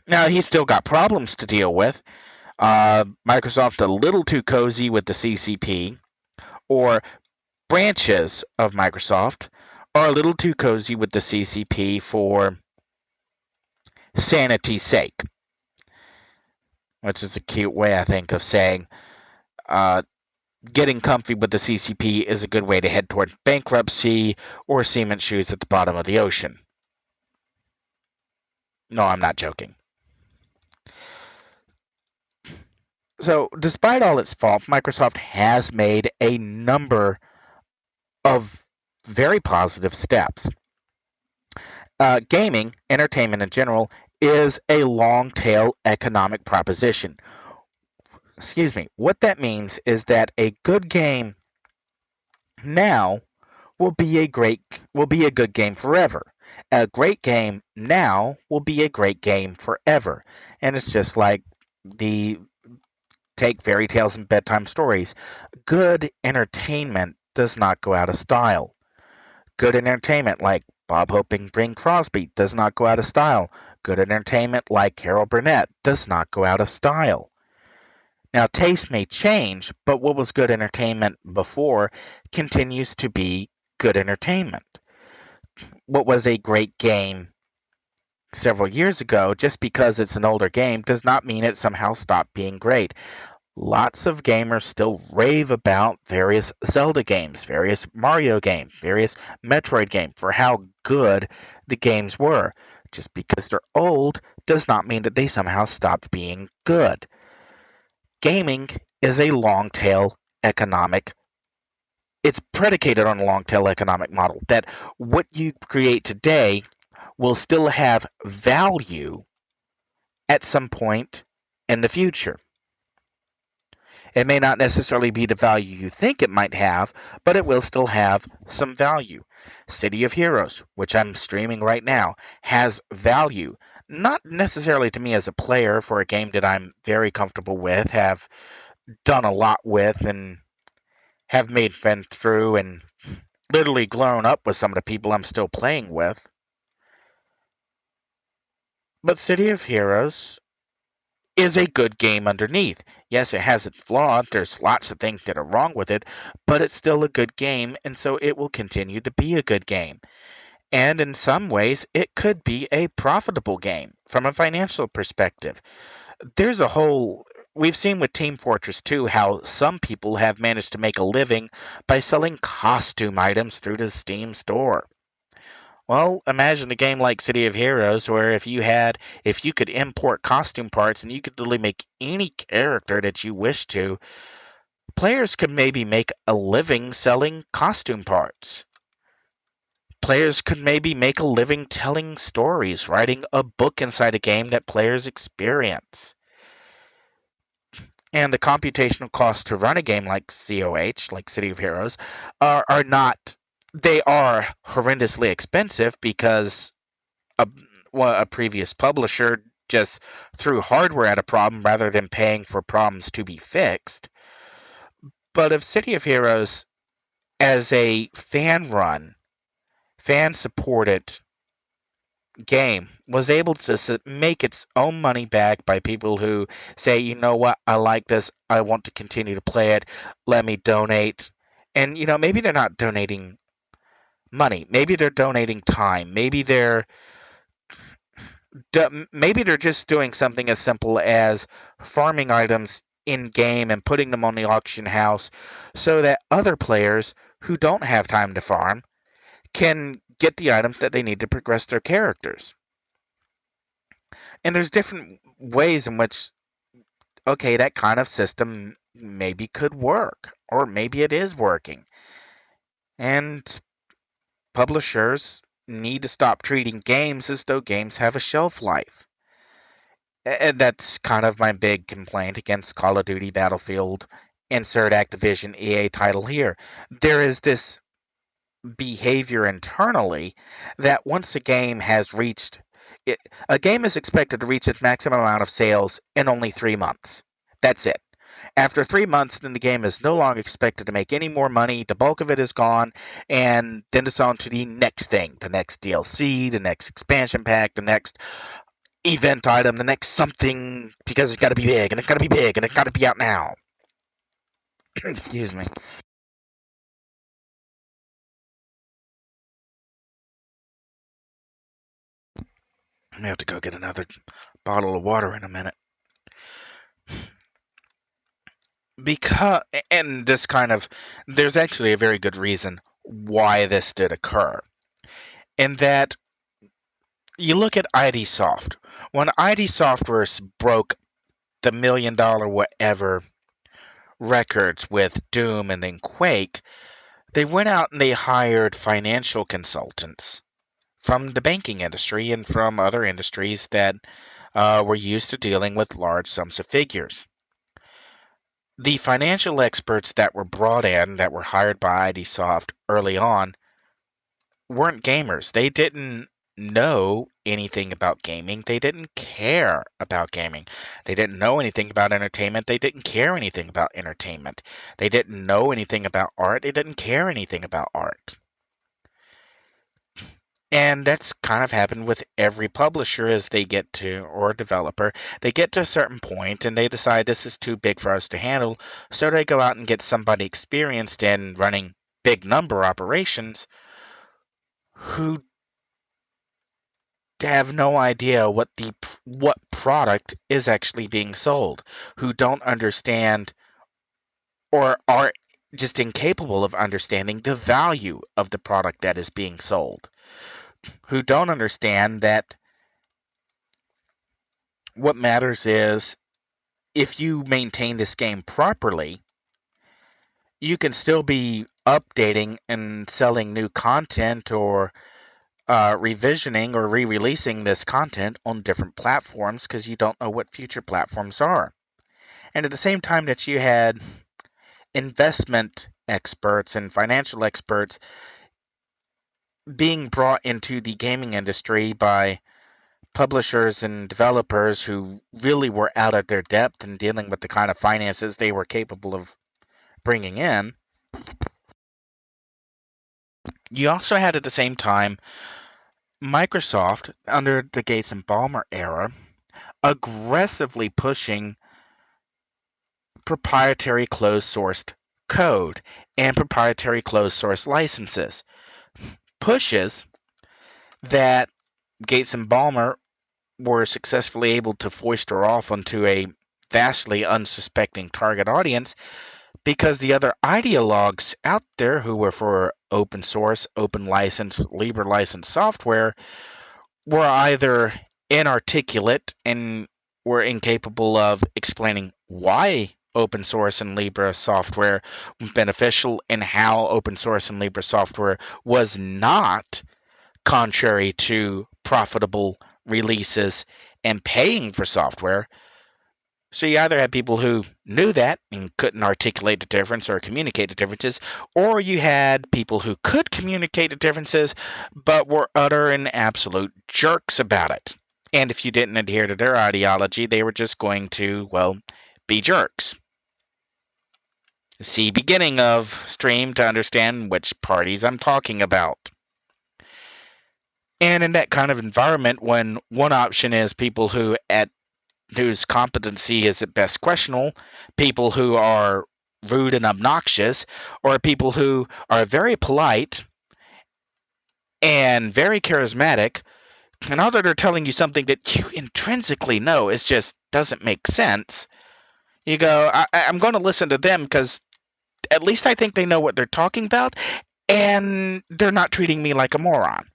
Now, he's still got problems to deal with. Microsoft a little too cozy with the CCP, or branches of Microsoft are a little too cozy with the CCP for sanity's sake, which is a cute way, I think, of saying uh, getting comfy with the CCP is a good way to head toward bankruptcy or cement shoes at the bottom of the ocean. No, I'm not joking. So, despite all its faults, Microsoft has made a number of very positive steps. Gaming, entertainment in general, is a long tail economic proposition. Excuse me. What that means is that a good game now will be a good game forever. A great game now will be a great game forever. And it's just like the take fairy tales and bedtime stories. Good entertainment does not go out of style. Good entertainment like Bob Hope and Bing Crosby does not go out of style. Good entertainment like Carol Burnett does not go out of style. Now, taste may change, but what was good entertainment before continues to be good entertainment. What was a great game several years ago, just because it's an older game, does not mean it somehow stopped being great. Lots of gamers still rave about various Zelda games, various Mario games, various Metroid games for how good the games were. Just because they're old does not mean that they somehow stopped being good. Gaming is a long tail economic. It's predicated on a long tail economic model that what you create today will still have value at some point in the future. It may not necessarily be the value you think it might have, but it will still have some value. City of Heroes, which I'm streaming right now, has value. Not necessarily to me as a player for a game that I'm very comfortable with, have done a lot with, and have made friends through, and literally grown up with some of the people I'm still playing with. But City of Heroes is a good game underneath. Yes, it has its flaws. There's lots of things that are wrong with it, but it's still a good game, and so it will continue to be a good game. And in some ways, it could be a profitable game from a financial perspective. There's a whole. We've seen with Team Fortress 2 how some people have managed to make a living by selling costume items through the Steam store. Well, imagine a game like City of Heroes where if you could import costume parts and you could literally make any character that you wish to, Players could maybe make a living selling costume parts. Players could maybe make a living telling stories, writing a book inside a game that players experience. And the computational costs to run a game like COH, like City of Heroes, are not, they are horrendously expensive because a, well, a previous publisher just threw hardware at a problem rather than paying for problems to be fixed. But if City of Heroes, as a fan run, fan supported game, was able to make its own money back by people who say, you know what, I like this, I want to continue to play it, let me donate. And, maybe they're not donating money, maybe they're donating time, maybe they're just doing something as simple as farming items in game and putting them on the auction house so that other players who don't have time to farm can get the items that they need to progress their characters. And there's different ways in which, okay, that kind of system maybe could work, or maybe it is working. And publishers need to stop treating games as though games have a shelf life. And that's kind of my big complaint against Call of Duty, Battlefield, insert Activision EA title here. There is this behavior internally that once a game has reached it, a game is expected to reach its maximum amount of sales in only 3 months. That's it. After 3 months, then the game is no longer expected to make any more money. The bulk of it is gone, and then it's on to the next thing, the next DLC, the next expansion pack, the next event item, the next something, because it's got to be big, and it's got to be big, and it's got to be out now. Excuse me. I may have to go get another bottle of water in a minute. Because, and this kind of, there's actually a very good reason why this did occur. In that, you look at ID Soft. When ID Software broke the $1 million whatever records with Doom and then Quake, they went out and they hired financial consultants from the banking industry and from other industries that were used to dealing with large sums of figures. The financial experts that were brought in, that were hired by ID Soft early on, weren't gamers. They didn't know anything about gaming. They didn't care about gaming. They didn't know anything about entertainment. They didn't care anything about entertainment. They didn't know anything about art. They didn't care anything about art. And that's kind of happened with every publisher as they get to, or developer, they get to a certain point and they decide this is too big for us to handle. So they go out and get somebody experienced in running big number operations who have no idea what product is actually being sold, who don't understand or are just incapable of understanding the value of the product that is being sold, who don't understand that what matters is if you maintain this game properly, you can still be updating and selling new content or revisioning or re-releasing this content on different platforms because you don't know what future platforms are. And at the same time that you had investment experts and financial experts being brought into the gaming industry by publishers and developers who really were out of their depth in dealing with the kind of finances they were capable of bringing in, you also had at the same time Microsoft, under the Gates and Ballmer era, aggressively pushing proprietary closed sourced code and proprietary closed source licenses. Pushes that Gates and Ballmer were successfully able to foister off onto a vastly unsuspecting target audience because the other ideologues out there who were for open source, open license, Libre license software were either inarticulate and were incapable of explaining why open source and Libre software beneficial and how open source and Libre software was not contrary to profitable releases and paying for software. So you either had people who knew that and couldn't articulate the difference or communicate the differences, or you had people who could communicate the differences but were utter and absolute jerks about it. And if you didn't adhere to their ideology, they were just going to, well, be jerks. See beginning of stream to understand which parties I'm talking about. And in that kind of environment, when one option is people whose competency is at best questionable, people who are rude and obnoxious, or people who are very polite and very charismatic, and all that are telling you something that you intrinsically know is just doesn't make sense, you go, I'm going to listen to them because at least I think they know what they're talking about, and they're not treating me like a moron.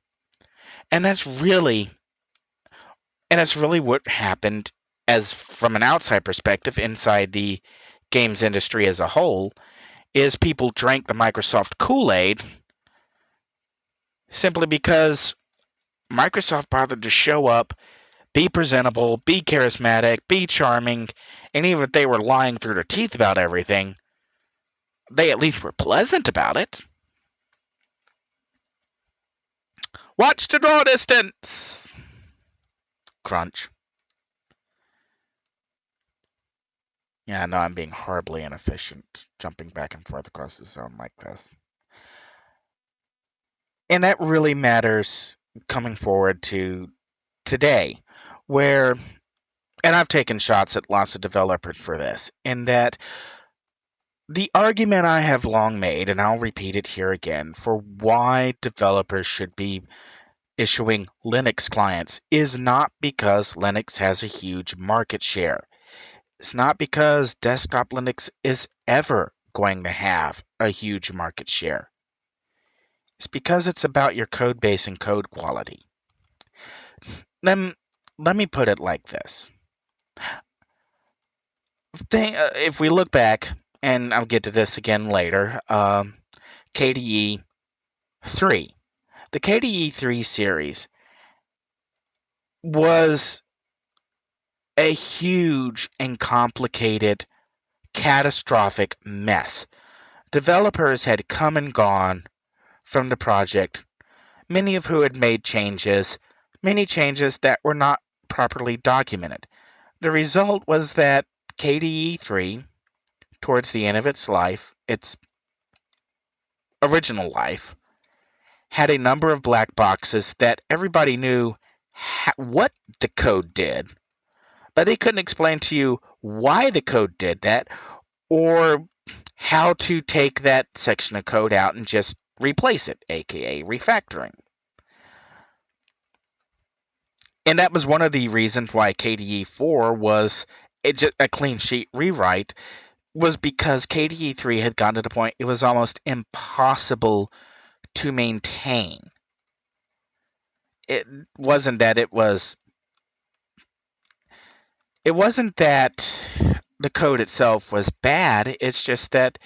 And that's really what happened as from an outside perspective inside the games industry as a whole, is people drank the Microsoft Kool-Aid simply because Microsoft bothered to show up, be presentable, be charismatic, be charming, and even if they were lying through their teeth about everything, they at least were pleasant about it. Watch the draw distance! Crunch. Yeah, I know I'm being horribly inefficient, jumping back and forth across the zone like this. And that really matters coming forward to today, where, and I've taken shots at lots of developers for this, in that the argument I have long made, and I'll repeat it here again, for why developers should be issuing Linux clients is not because Linux has a huge market share. It's not because desktop Linux is ever going to have a huge market share. It's because it's about your code base and code quality. Then let me put it like this. If we look back, and I'll get to this again later, KDE 3. The KDE 3 series was a huge and complicated, catastrophic mess. Developers had come and gone from the project, many of who had made changes, many changes that were not properly documented. The result was that KDE 3, towards the end of its life, its original life, had a number of black boxes that everybody knew what the code did, but they couldn't explain to you why the code did that or how to take that section of code out and just replace it, aka refactoring. And that was one of the reasons why KDE 4 was a clean sheet rewrite, was because KDE 3 had gotten to the point it was almost impossible to maintain. It wasn't that the code itself was bad, it's just that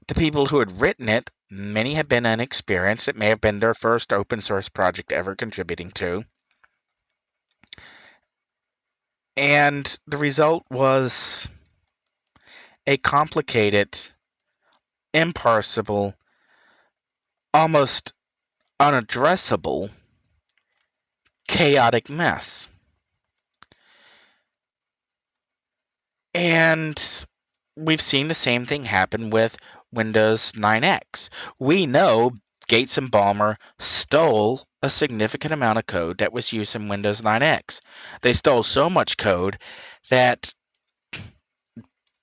the people who had written it, many had been inexperienced. It may have been their first open source project ever contributing to. And the result was a complicated, imparsable, almost unaddressable, chaotic mess. And we've seen the same thing happen with Windows 9X. We know Gates and Ballmer stole a significant amount of code that was used in Windows 9X. They stole so much code that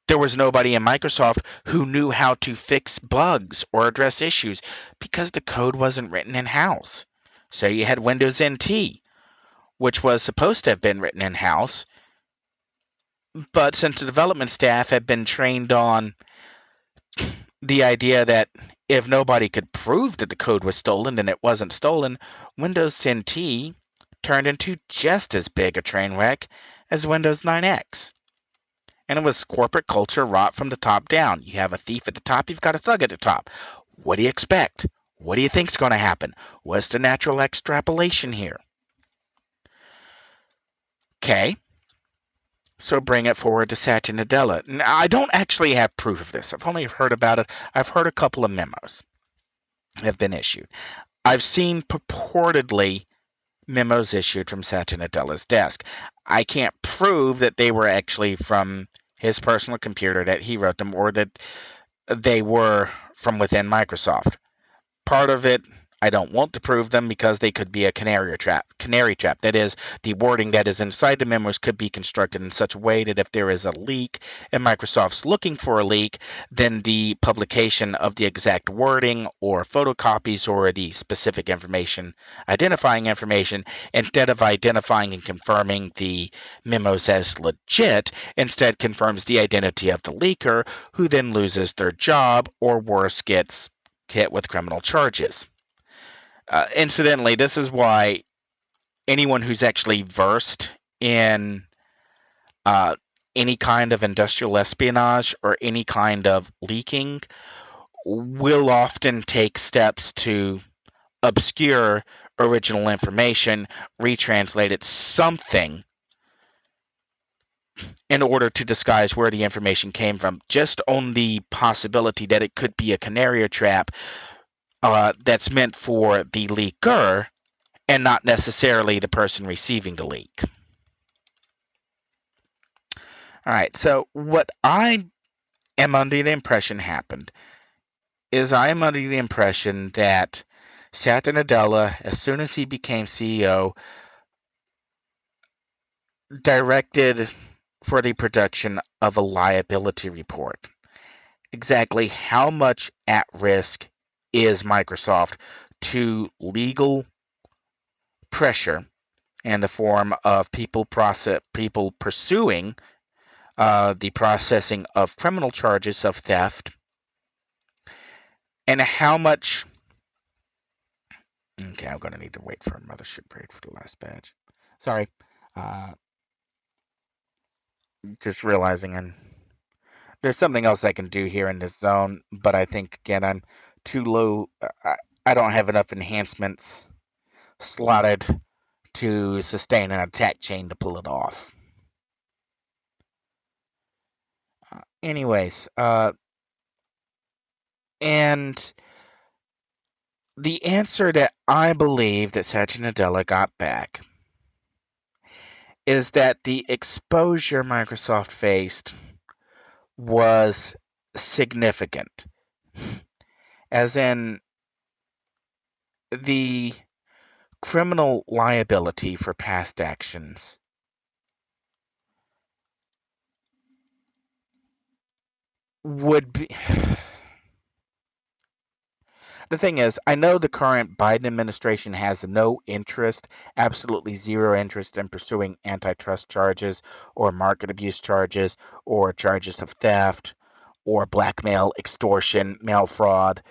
there was nobody in Microsoft who knew how to fix bugs or address issues because the code wasn't written in-house. So you had Windows NT, which was supposed to have been written in-house, but since the development staff had been trained on the idea that if nobody could prove that the code was stolen, then it wasn't stolen, Windows NT turned into just as big a train wreck as Windows 9X. And it was corporate culture rot from the top down. You have a thief at the top, you've got a thug at the top. What do you expect? What do you think's going to happen? What's the natural extrapolation here? Okay, so bring it forward to Satya Nadella. Now, I don't actually have proof of this. I've only heard about it. I've heard a couple of memos have been issued. I've seen purportedly memos issued from Satya Nadella's desk. I can't prove that they were actually from his personal computer, that he wrote them, or that they were from within Microsoft. Part of it, I don't want to prove them because they could be a canary trap. That is, the wording that is inside the memos could be constructed in such a way that if there is a leak and Microsoft's looking for a leak, then the publication of the exact wording or photocopies or the specific information, identifying information, instead of identifying and confirming the memos as legit, instead confirms the identity of the leaker, who then loses their job or worse, gets hit with criminal charges. Incidentally, this is why anyone who's actually versed in any kind of industrial espionage or any kind of leaking will often take steps to obscure original information, retranslate it something in order to disguise where the information came from, just on the possibility that it could be a canary trap that's meant for the leaker and not necessarily the person receiving the leak. All right, so what I am under the impression happened is I am under the impression that Satya Nadella, as soon as he became CEO, directed for the production of a liability report. Exactly how much at risk is Microsoft to legal pressure in the form of people pursuing the processing of criminal charges of theft, and how much. Okay, I'm going to need to wait for a mothership raid for the last badge. Sorry. Uh, just realizing there's something else I can do here in this zone, but I think, again, I'm too low. I don't have enough enhancements slotted to sustain an attack chain to pull it off. Anyways, and the answer that I believe that Satya Nadella got back is that the exposure Microsoft faced was significant, as in the criminal liability for past actions would be. The thing is, I know the current Biden administration has no interest, absolutely zero interest in pursuing antitrust charges or market abuse charges or charges of theft or blackmail, extortion, mail fraud.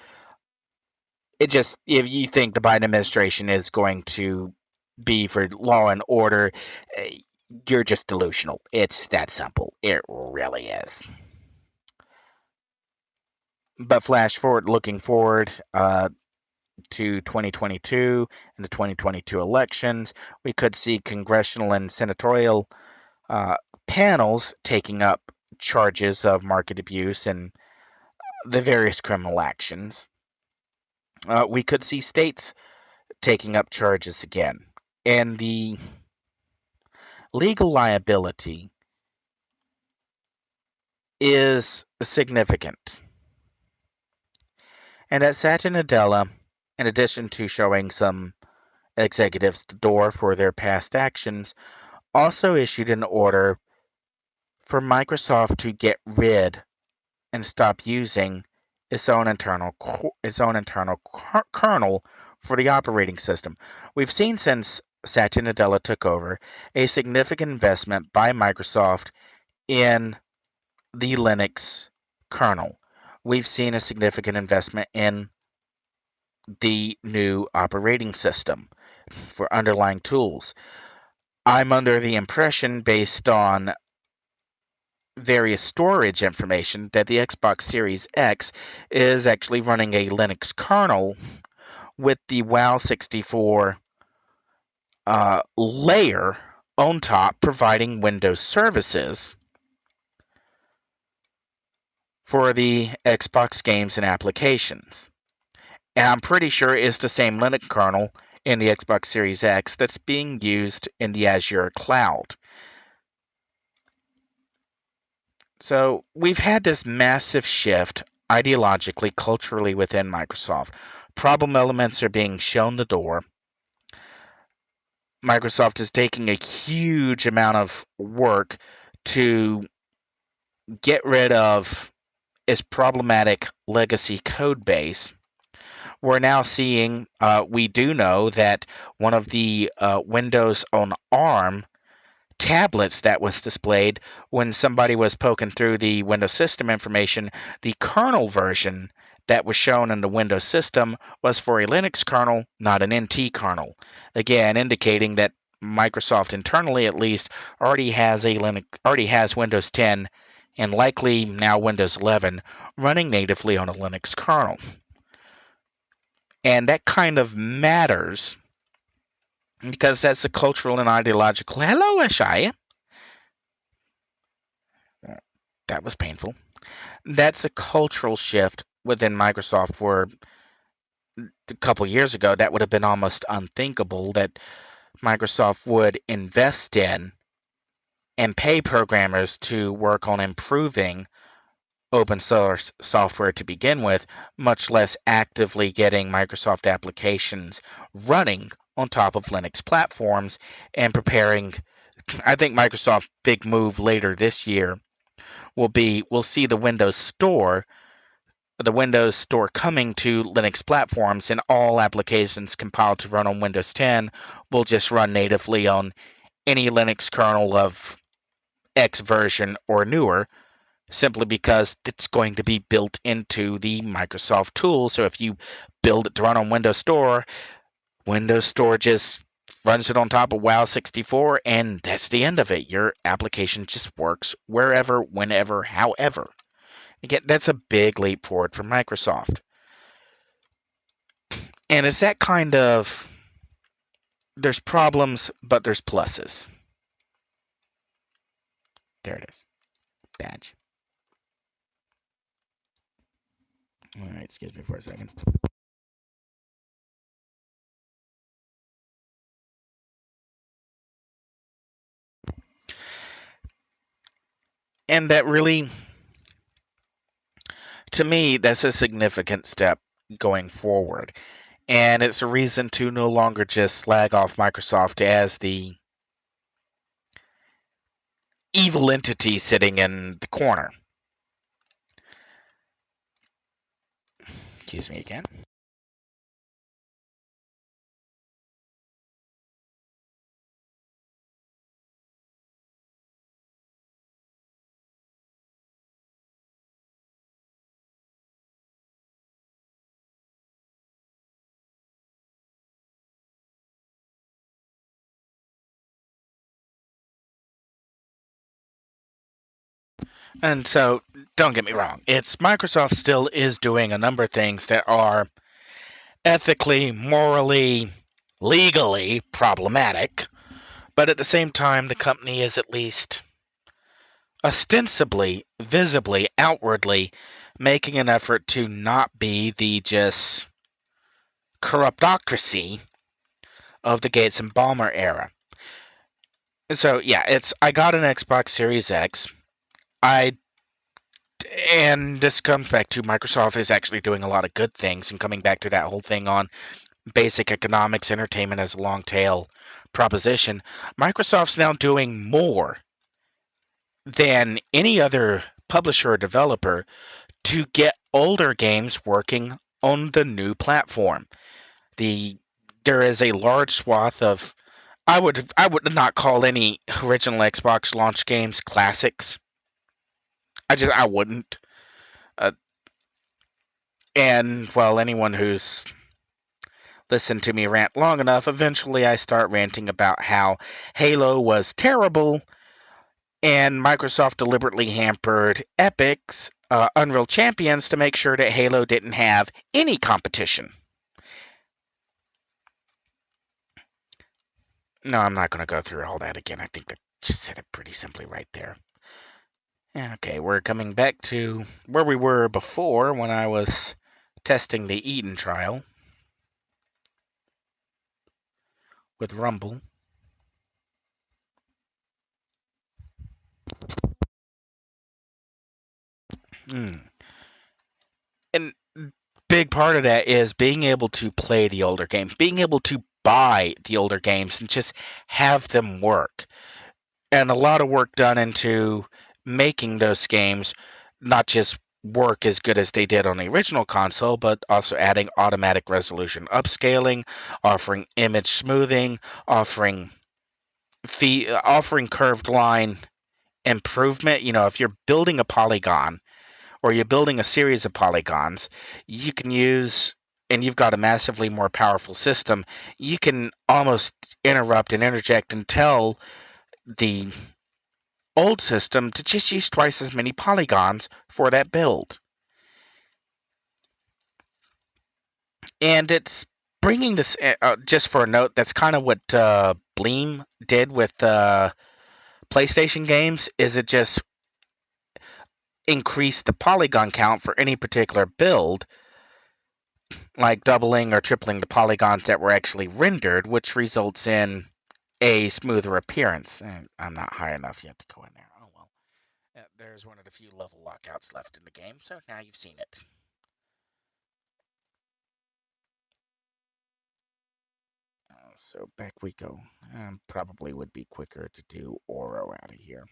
It just, if you think the Biden administration is going to be for law and order, eh, you're just delusional. It's that simple. It really is. But flash forward, looking forward, to 2022 and the 2022 elections, we could see congressional and senatorial uh, panels taking up charges of market abuse and the various criminal actions. We could see states taking up charges again. And the legal liability is significant. And at Satya Nadella, in addition to showing some executives the door for their past actions, also issued an order for Microsoft to get rid and stop using its own internal kernel for the operating system. We've seen since Satya Nadella took over a significant investment by Microsoft in the Linux kernel. We've seen a significant investment in the new operating system for underlying tools. I'm under the impression, based on various storage information that the Xbox Series X is actually running a Linux kernel with the WoW 64 layer on top, providing Windows services for the Xbox games and applications. And I'm pretty sure it's the same Linux kernel in the Xbox Series X that's being used in the Azure cloud. So we've had this massive shift ideologically, culturally within Microsoft. Problem elements are being shown the door. Microsoft is taking a huge amount of work to get rid of its problematic legacy code base. We're now seeing, we do know that one of the Windows on ARM tablets that was displayed when somebody was poking through the Windows system information, the kernel version that was shown in the Windows system was for a Linux kernel, not an NT kernel. Again, indicating that Microsoft internally at least already has Windows 10 and likely now Windows 11 running natively on a Linux kernel. And that kind of matters because that's a cultural and ideological. Hello, Ashaya. That was painful. That's a cultural shift within Microsoft where a couple years ago that would have been almost unthinkable that Microsoft would invest in and pay programmers to work on improving open source software to begin with, much less actively getting Microsoft applications running on top of Linux platforms and preparing. I think Microsoft's big move later this year we'll see the Windows Store coming to Linux platforms, and all applications compiled to run on Windows 10 will just run natively on any Linux kernel of X version or newer, simply because it's going to be built into the Microsoft tool. So if you build it to run on Windows Store just runs it on top of WoW 64, and that's the end of it. Your application just works wherever, whenever, however. Again, that's a big leap forward for Microsoft. And it's that kind of there's problems, but there's pluses. There it is. Badge. All right, excuse me for a second. And that really, to me, that's a significant step going forward. And it's a reason to no longer just slag off Microsoft as the evil entity sitting in the corner. Excuse me again. And so, don't get me wrong, it's Microsoft still is doing a number of things that are ethically, morally, legally problematic, but at the same time, the company is at least ostensibly, visibly, outwardly making an effort to not be the just corruptocracy of the Gates and Ballmer era. So yeah, I got an Xbox Series X. I and this comes back to Microsoft is actually doing a lot of good things and coming back to that whole thing on basic economics, entertainment as a long tail proposition. Microsoft's now doing more than any other publisher or developer to get older games working on the new platform. There is a large swath of I would not call any original Xbox launch games classics. I wouldn't. Uh, and well, anyone who's listened to me rant long enough, eventually I start ranting about how Halo was terrible And Microsoft deliberately hampered Epic's Unreal Champions to make sure that Halo didn't have any competition. No, I'm not going to go through all that again. I think that just said it pretty simply right there. Okay, we're coming back to where we were before when I was testing the Eden trial with Rumble. Mm. And big part of that is being able to play the older games, being able to buy the older games and just have them work. And a lot of work done into making those games not just work as good as they did on the original console, but also adding automatic resolution upscaling, offering image smoothing, offering offering curved line improvement. You know, if you're building a polygon or you're building a series of polygons, you can use, and you've got a massively more powerful system, you can almost interrupt and interject and tell the old system to just use twice as many polygons for that build. And it's bringing this, just for a note, that's kind of what Bleem did with PlayStation games, is it just increased the polygon count for any particular build, like doubling or tripling the polygons that were actually rendered, which results in a smoother appearance. And I'm not high enough yet to go in there. Oh well. There's one of the few level lockouts left in the game, so now you've seen it. So back we go. Probably would be quicker to do Oro out of here.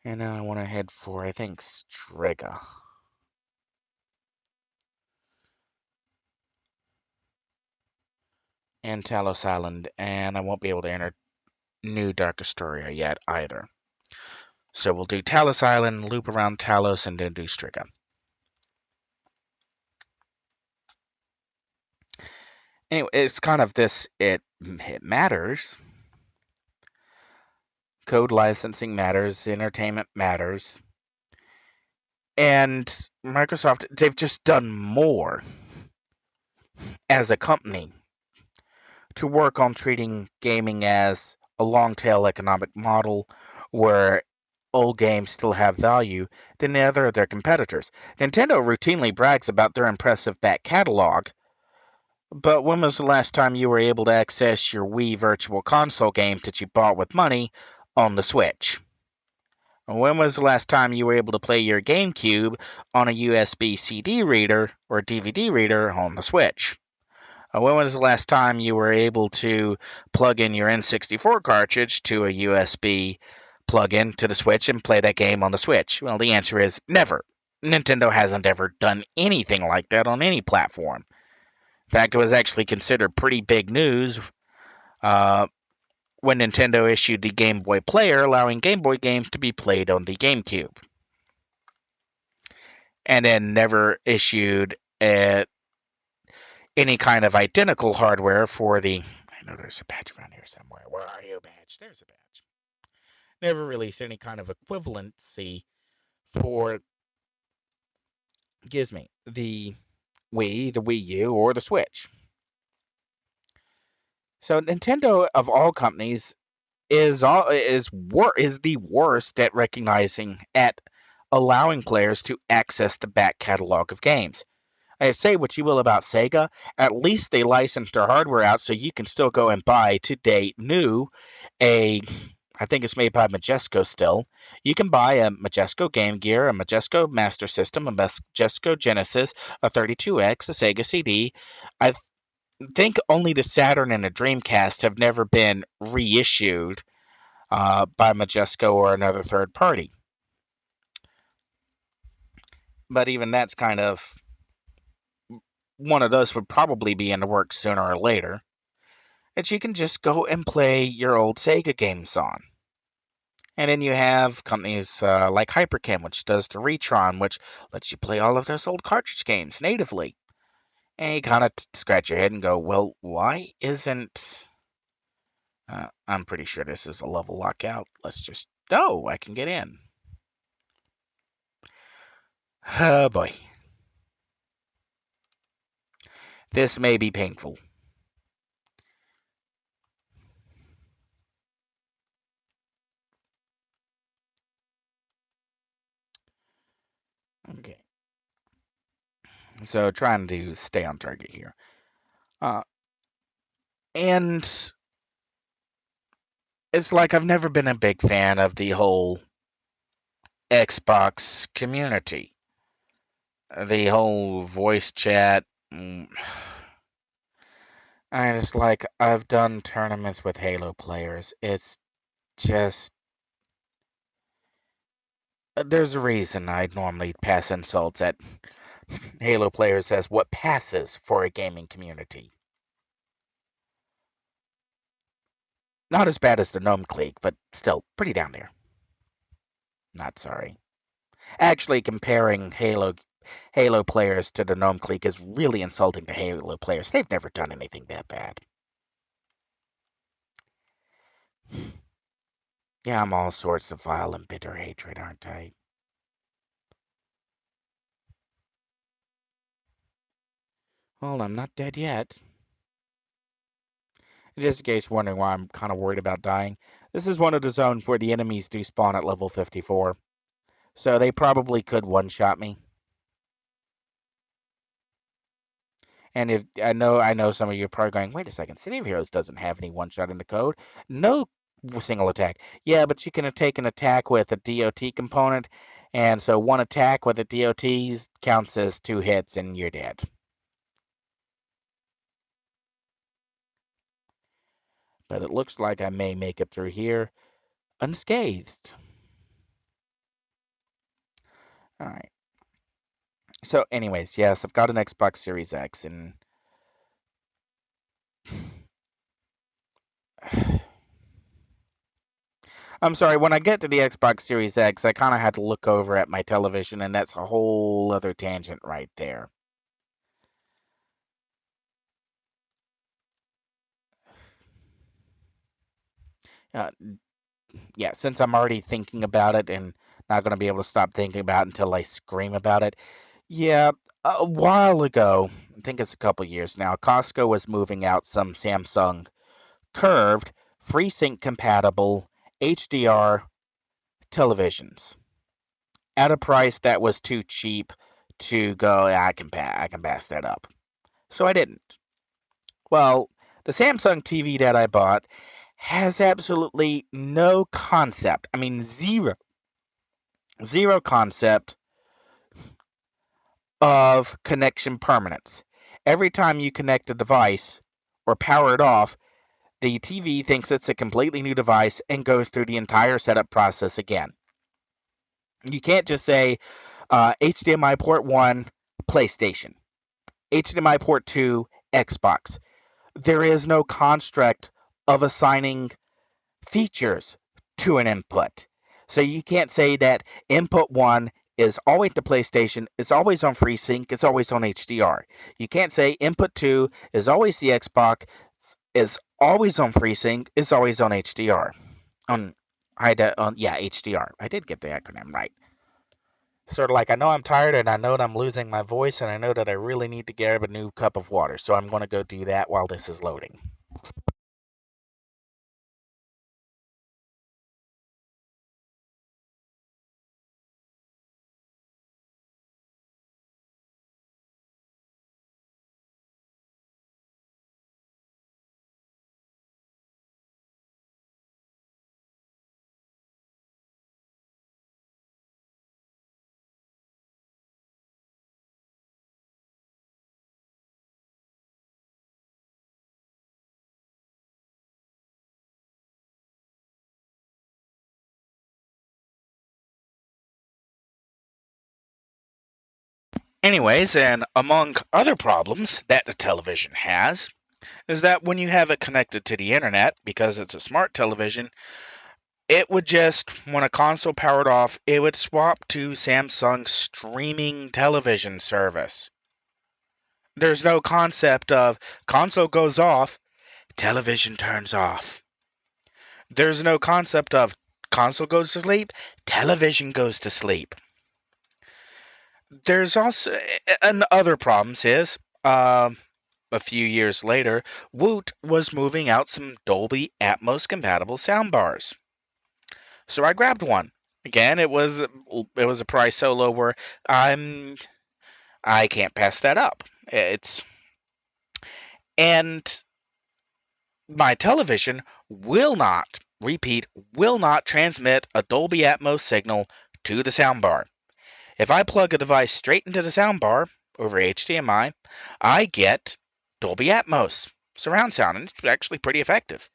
And now I want to head for, I think, Strega. And Talos Island, and I won't be able to enter New Dark Astoria yet either. So we'll do Talos Island, loop around Talos, and then do Strega. Anyway, it's kind of this, it matters. Code licensing matters, entertainment matters. And Microsoft, they've just done more as a company to work on treating gaming as a long tail economic model where old games still have value than the other of their competitors. Nintendo routinely brags about their impressive back catalog, but when was the last time you were able to access your Wii Virtual Console games that you bought with money on the Switch? When was the last time you were able to play your GameCube on a USB CD reader or DVD reader on the Switch? When was the last time you were able to plug in your N64 cartridge to a USB plug-in to the Switch and play that game on the Switch? Well, the answer is never. Nintendo hasn't ever done anything like that on any platform. In fact, it was actually considered pretty big news when Nintendo issued the Game Boy Player, allowing Game Boy games to be played on the GameCube. And then never issued any kind of identical hardware for the. I know there's a badge around here somewhere. Where are you, badge? There's a badge. Never released any kind of equivalency for, excuse me, the Wii, the Wii U, or the Switch. So Nintendo, of all companies, is the worst at recognizing, at allowing players to access the back catalog of games. I say what you will about Sega, at least they licensed their hardware out so you can still go and buy today new I think it's made by Majesco still. You can buy a Majesco Game Gear, a Majesco Master System, a Majesco Genesis, a 32X, a Sega CD. I think only the Saturn and the Dreamcast have never been reissued by Majesco or another third party. But even that's kind of, one of those would probably be in the works sooner or later, that you can just go and play your old Sega games on. And then you have companies like Hypercam, which does the Retron, which lets you play all of those old cartridge games natively. And you kind of scratch your head and go, well, why isn't I'm pretty sure this is a level lockout. Let's just... Oh, I can get in. Oh boy. This may be painful. Okay. So trying to stay on target here. Uh, and it's like I've never been a big fan of the whole Xbox community. The whole voice chat. I just like, I've done tournaments with Halo players. It's just, there's a reason I normally pass insults at Halo players as what passes for a gaming community. Not as bad as the Gnome Clique, but still pretty down there. Not sorry. Actually, comparing Halo players to the Gnome Clique is really insulting to Halo players. They've never done anything that bad. Yeah, I'm all sorts of vile and bitter hatred, aren't I? Well, I'm not dead yet. Just in case you're wondering why I'm kind of worried about dying, this is one of the zones where the enemies do spawn at level 54. So they probably could one-shot me. And if I know some of you are probably going, wait a second, City of Heroes doesn't have any one-shot in the code. No single attack. Yeah, but you can take an attack with a DOT component, and so one attack with a DOT counts as 2 hits and you're dead. But it looks like I may make it through here unscathed. All right. So, anyways, yes, I've got an Xbox Series X, and I'm sorry, when I get to the Xbox Series X, I kind of had to look over at my television, and that's a whole other tangent right there. Uh, yeah, since I'm already thinking about it and not going to be able to stop thinking about it until I scream about it. Yeah, a while ago, I think it's a couple years now, Costco was moving out some Samsung curved, FreeSync compatible HDR televisions at a price that was too cheap to go, "Yeah, I can pass that up." So I didn't. Well, the Samsung TV that I bought has absolutely no concept. I mean, zero concept of connection permanence. Every time you connect a device or power it off, the TV thinks it's a completely new device and goes through the entire setup process again. You can't just say HDMI port 1, PlayStation, HDMI port 2, Xbox. There is no construct of assigning features to an input. So you can't say that input 1 is always the PlayStation, it's always on FreeSync, it's always on HDR. You can't say input 2 is always the Xbox, is always on FreeSync, is always on HDR. HDR. I did get the acronym right. Sort of like, I know I'm tired and I know that I'm losing my voice and I know that I really need to grab a new cup of water, so I'm going to go do that while this is loading. Anyways, and among other problems that the television has, is that when you have it connected to the internet, because it's a smart television, it would just, when a console powered off, it would swap to Samsung's streaming television service. There's no concept of console goes off, television turns off. There's no concept of console goes to sleep, television goes to sleep. There's also and other problems is a few years later, Woot was moving out some Dolby Atmos compatible soundbars. So I grabbed one. Again, it was a price so low where I'm I can't pass that up. It's and my television will not transmit a Dolby Atmos signal to the soundbar. If I plug a device straight into the soundbar over HDMI, I get Dolby Atmos surround sound, and it's actually pretty effective.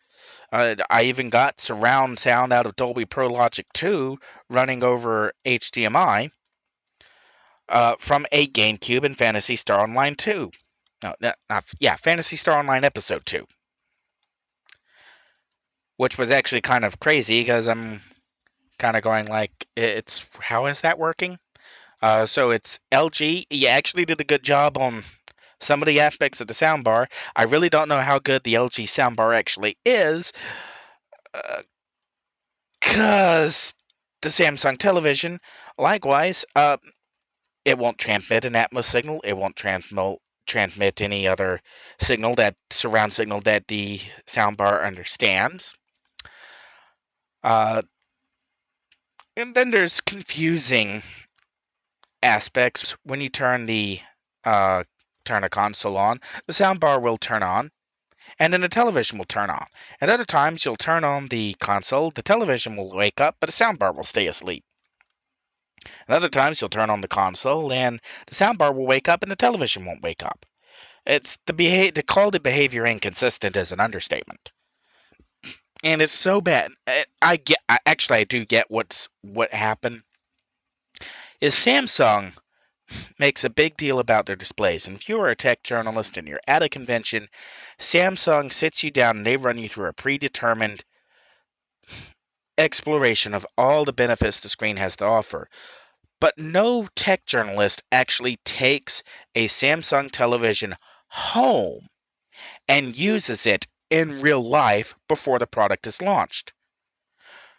I even got surround sound out of Dolby Pro Logic 2 running over HDMI from a GameCube and Phantasy Star Online 2. No, Phantasy Star Online Episode 2, which was actually kind of crazy because I'm kind of going like, it's how is that working? So it's LG. You actually did a good job on some of the aspects of the soundbar. I really don't know how good the LG soundbar actually is, because the Samsung television, likewise, it won't transmit an Atmos signal. It won't transmit any other surround signal that the soundbar understands. Uh, and then there's confusing aspects when you turn a console on. The soundbar will turn on, and then the television will turn on. At other times, you'll turn on the console, the television will wake up, but the soundbar will stay asleep. At other times, you'll turn on the console, and the soundbar will wake up, and the television won't wake up. It's to call the behavior inconsistent is an understatement, and it's so bad. I do get what happened. Is Samsung makes a big deal about their displays, and if you are a tech journalist and you're at a convention, Samsung sits you down and they run you through a predetermined exploration of all the benefits the screen has to offer. But no tech journalist actually takes a Samsung television home and uses it in real life before the product is launched.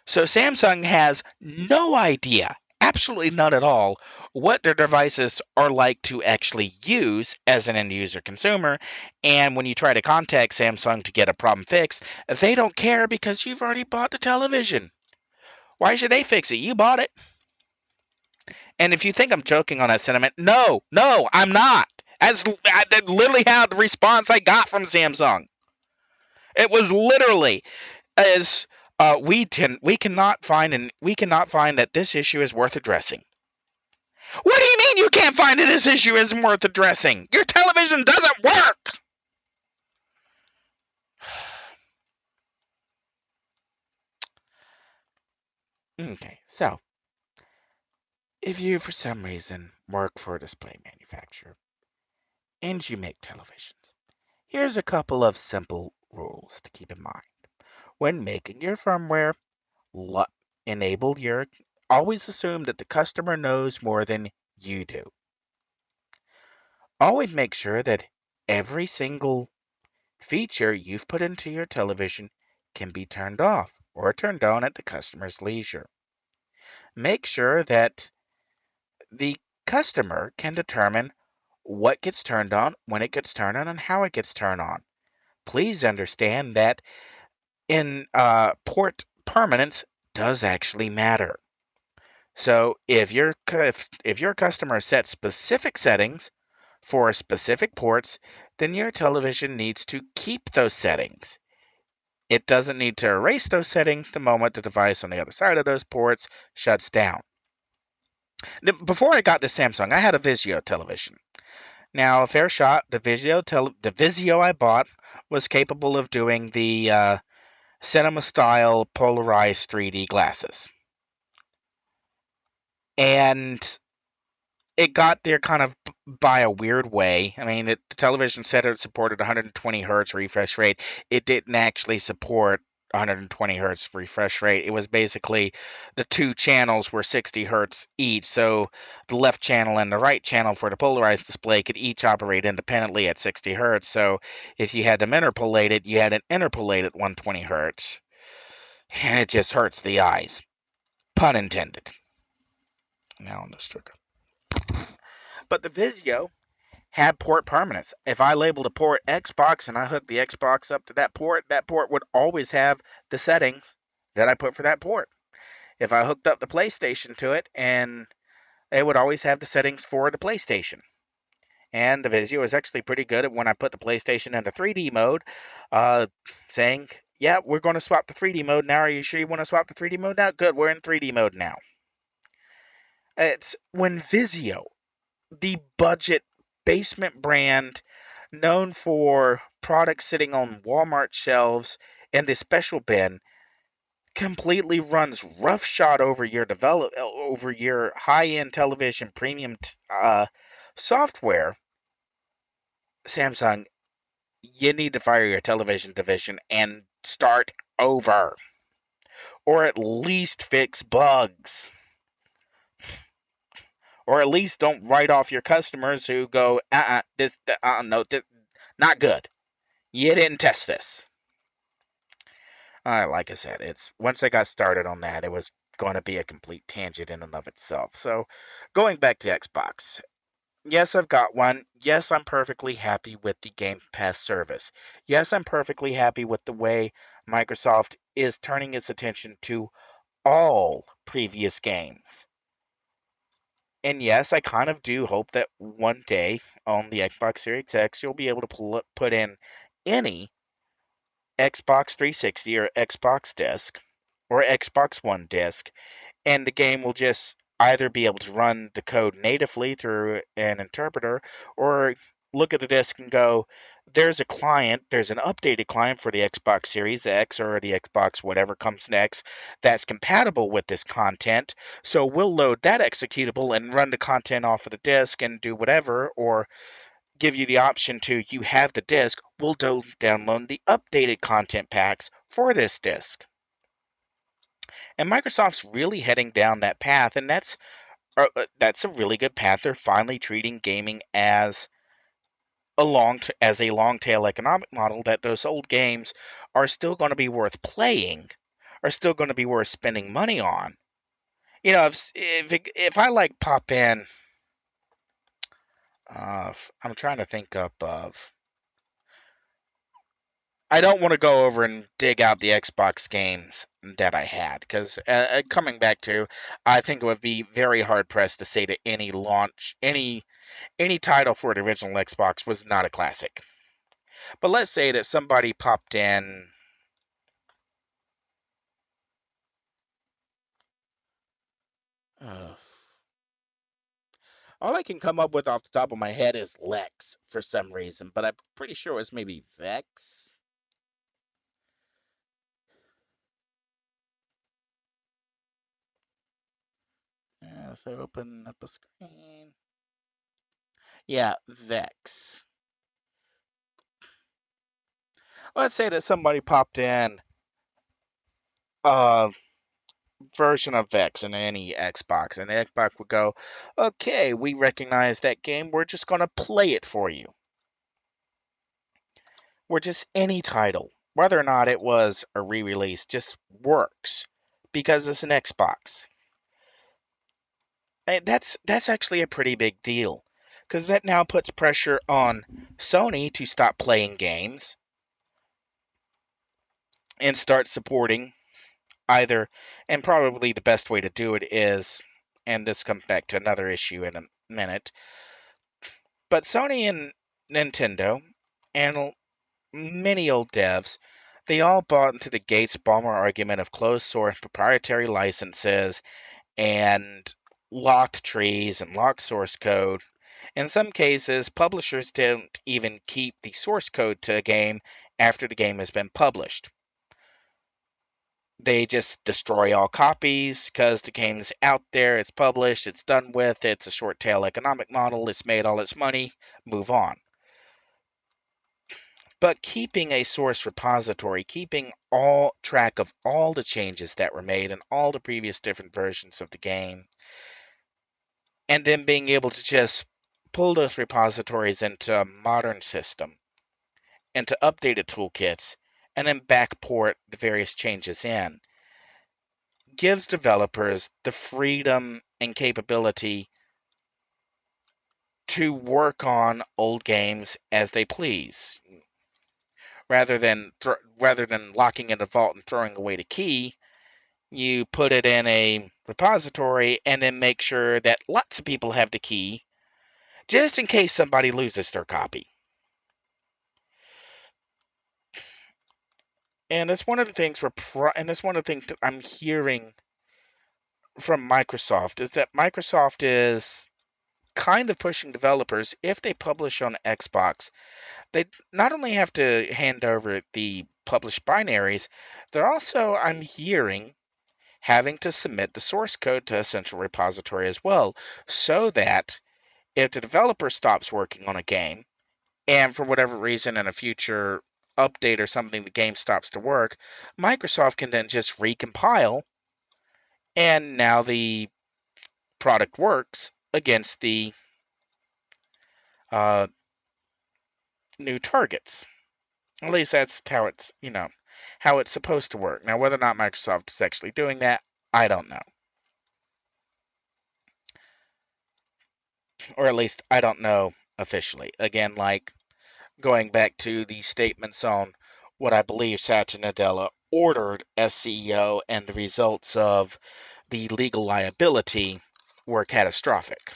So Samsung has no idea, absolutely none at all, what their devices are like to actually use as an end user consumer. And when you try to contact Samsung to get a problem fixed, they don't care because you've already bought the television. Why should they fix it? You bought it. And if you think I'm joking on that sentiment, no, I'm not. That's literally how the response I got from Samsung. It was literally as we cannot find that this issue is worth addressing. What do you mean you can't find that this issue isn't worth addressing? Your television doesn't work. Okay, so if you for some reason work for a display manufacturer and you make televisions, here's a couple of simple rules to keep in mind. When making your firmware, enable your always assume that the customer knows more than you do. Always make sure that every single feature you've put into your television can be turned off or turned on at the customer's leisure. Make sure that the customer can determine what gets turned on, when it gets turned on, and how it gets turned on. Please understand that in port permanence does actually matter. So if your customer sets specific settings for specific ports, then your television needs to keep those settings. It doesn't need to erase those settings the moment the device on the other side of those ports shuts down. Before I got the Samsung, I had a Vizio television. Now, a fair shot, the Vizio I bought was capable of doing the cinema-style polarized 3D glasses. And it got there kind of by a weird way. I mean, the television said it supported 120 hertz refresh rate. It didn't actually support 120 hertz refresh rate. It was basically the two channels were 60 hertz each. So the left channel and the right channel for the polarized display could each operate independently at 60 hertz. So if you had them interpolated, you had an interpolated 120 hertz. and it just hurts the eyes. Pun intended. Now on this trigger. But the Vizio had port permanence. If I labeled a port Xbox and I hooked the Xbox up to that port would always have the settings that I put for that port. If I hooked up the PlayStation to it, and it would always have the settings for the PlayStation. And the Vizio is actually pretty good at when I put the PlayStation into 3D mode, uh, saying, yeah, we're going to swap to 3D mode now. Are you sure you want to swap to 3D mode now? Good, we're in 3D mode now. It's when Vizio, the budget basement brand known for products sitting on Walmart shelves in the special bin, completely runs roughshod over your high-end television premium software. Samsung, you need to fire your television division and start over, or at least fix bugs, or at least don't write off your customers who go, no, this, not good. You didn't test this. Like I said, it's once I got started on that, it was going to be a complete tangent in and of itself. So, going back to Xbox, yes, I've got one. Yes, I'm perfectly happy with the Game Pass service. Yes, I'm perfectly happy with the way Microsoft is turning its attention to all previous games. And yes, I kind of do hope that one day on the Xbox Series X, you'll be able to put in any Xbox 360 or Xbox disc or Xbox One disc, and the game will just either be able to run the code natively through an interpreter or look at the disc and go, there's an updated client for the Xbox Series X or the Xbox whatever comes next that's compatible with this content. So we'll load that executable and run the content off of the disk and do whatever, or give you the option to, you have the disk, we'll download the updated content packs for this disk. And Microsoft's really heading down that path, and that's a really good path. They're finally treating gaming as as a long tail economic model, that those old games are still going to be worth playing, are still going to be worth spending money on. You know, if I like pop in, I'm trying to think up of. I don't want to go over and dig out the Xbox games that I had, because coming back to, I think it would be very hard pressed to say that any title for the original Xbox was not a classic. But let's say that somebody popped in. Uh, all I can come up with off the top of my head is Lex for some reason, but I'm pretty sure it was maybe Vex. So open up a screen. Yeah, Vex. Let's say that somebody popped in a version of Vex in any Xbox, and the Xbox would go, okay, we recognize that game, we're just going to play it for you. Or just any title, whether or not it was a re-release, just works because it's an Xbox. And that's actually a pretty big deal, because that now puts pressure on Sony to stop playing games and start supporting either. And probably the best way to do it is, and this comes back to another issue in a minute, but Sony and Nintendo and many old devs, they all bought into the Gates Ballmer argument of closed source proprietary licenses and locked trees and locked source code. In some cases, publishers don't even keep the source code to a game after the game has been published. They just destroy all copies because the game's out there, it's published, it's done with, it's a short tail economic model, it's made all its money, move on. But keeping a source repository, keeping all track of all the changes that were made in all the previous different versions of the game, and then being able to just pull those repositories into a modern system, into updated toolkits, and then backport the various changes in. gives developers the freedom and capability to work on old games as they please, rather than locking in a vault and throwing away the key. You put it in a repository and then make sure that lots of people have the key, just in case somebody loses their copy. And that's one of the things that I'm hearing from Microsoft, is that Microsoft is kind of pushing developers, if they publish on Xbox, they not only have to hand over the published binaries, they're also, I'm hearing, having to submit the source code to a central repository as well, so that if the developer stops working on a game, and for whatever reason in a future update or something the game stops to work, Microsoft can then just recompile, and now the product works against the uh, new targets. At least that's how it's supposed to work. Now, whether or not Microsoft is actually doing that, I don't know. Or at least I don't know officially. Again, like going back to the statements on what I believe Satya Nadella ordered as CEO, and the results of the legal liability were catastrophic.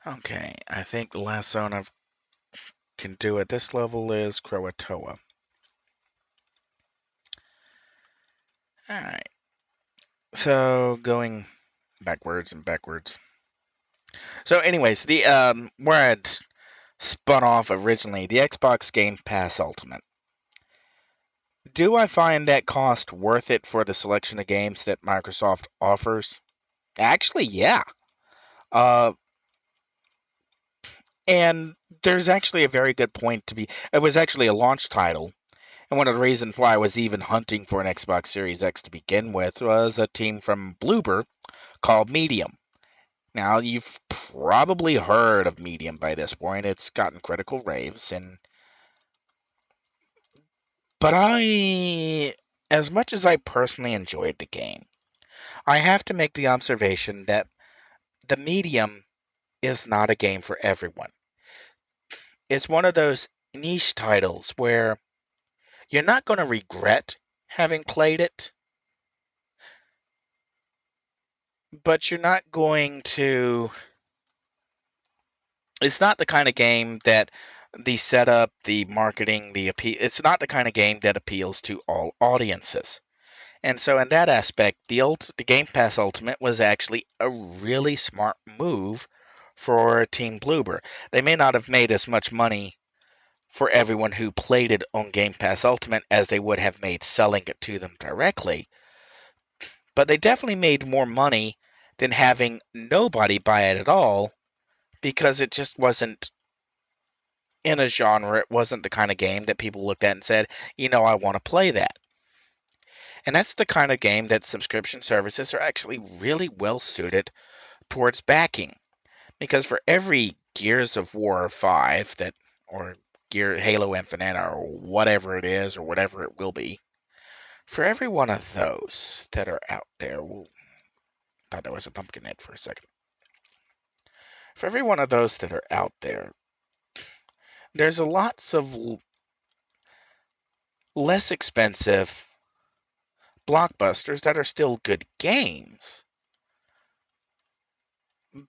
Okay, I think the last zone I can do at this level is Croatoa. Alright, so going backwards and backwards. So anyways, the where I'd spun off originally, the Xbox Game Pass Ultimate. Do I find that cost worth it for the selection of games that Microsoft offers? Actually, yeah. Uh, and there's actually a very good point to be. It was actually a launch title, and one of the reasons why I was even hunting for an Xbox Series X to begin with was a team from Bloober called Medium. Now, you've probably heard of Medium by this point. It's gotten critical raves, but as much as I personally enjoyed the game, I have to make the observation that the Medium is not a game for everyone. It's one of those niche titles where you're not going to regret having played it, but you're not going to. It's not the kind of game that the setup, the marketing, the appeal. It's not the kind of game that appeals to all audiences. And so, in that aspect, the Game Pass Ultimate was actually a really smart move for Team Bloober. They may not have made as much money for everyone who played it on Game Pass Ultimate as they would have made selling it to them directly, but they definitely made more money than having nobody buy it at all, because it just wasn't in a genre. It wasn't the kind of game that people looked at and said, I want to play that. And that's the kind of game that subscription services are actually really well suited towards backing. Because for every Gears of War 5 or Halo Infinite, or whatever it is, or whatever it will be, for every one of those that are out there, thought that was a pumpkin head for a second. For every one of those that are out there, there's a lots of less expensive blockbusters that are still good games,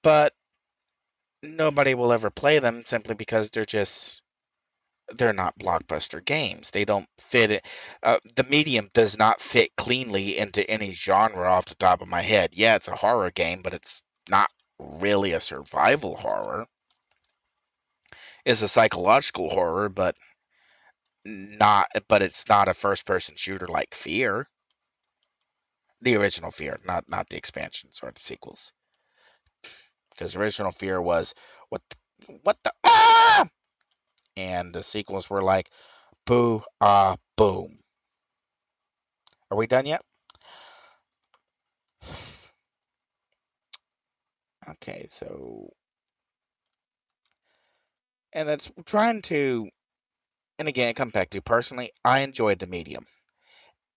but nobody will ever play them simply because they're not blockbuster games. They don't fit it. The medium does not fit cleanly into any genre off the top of my head. Yeah, it's a horror game, but it's not really a survival horror. It's a psychological horror, it's not a first person shooter like Fear. The original Fear, not the expansions or the sequels. Because the original Fear was what the and the sequels were like boo boom. Are we done yet? Okay, so, and it's trying to, and again, it comes back to personally, I enjoyed the medium.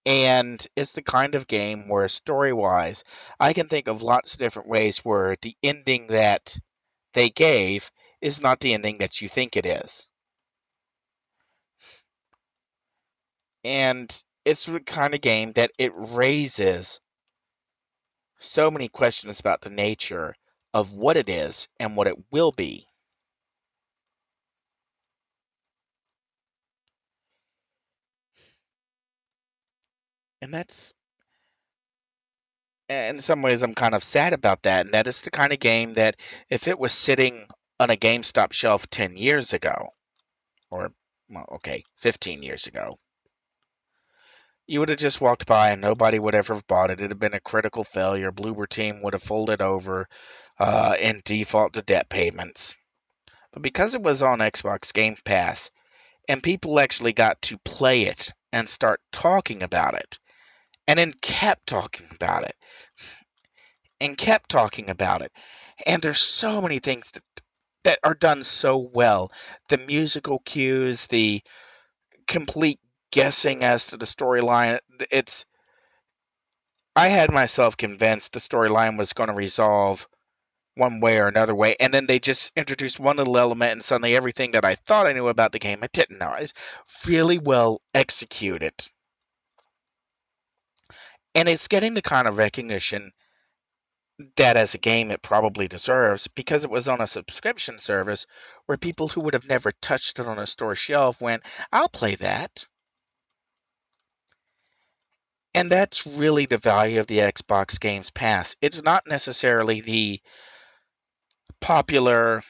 And it's the kind of game where story wise, I can think of lots of different ways where the ending that they gave is not the ending that you think it is. And it's the kind of game that it raises so many questions about the nature of what it is and what it will be. And that's, in some ways, I'm kind of sad about that. And that is the kind of game that if it was sitting on a GameStop shelf 10 years ago, or, well, okay, 15 years ago, you would have just walked by and nobody would ever have bought it. It'd have been a critical failure. Bloober Team would have folded over in default to debt payments. But because it was on Xbox Game Pass and people actually got to play it and start talking about it, and then kept talking about it, and kept talking about it, and there's so many things that are done so well. The musical cues, the complete guessing as to the storyline. It's I had myself convinced the storyline was going to resolve one way or another way, and then they just introduced one little element, and suddenly everything that I thought I knew about the game I didn't know. It's really well executed, and it's getting the kind of recognition that as a game it probably deserves because it was on a subscription service where people who would have never touched it on a store shelf went, I'll play that. And that's really the value of the Xbox Games Pass. It's not necessarily the popular,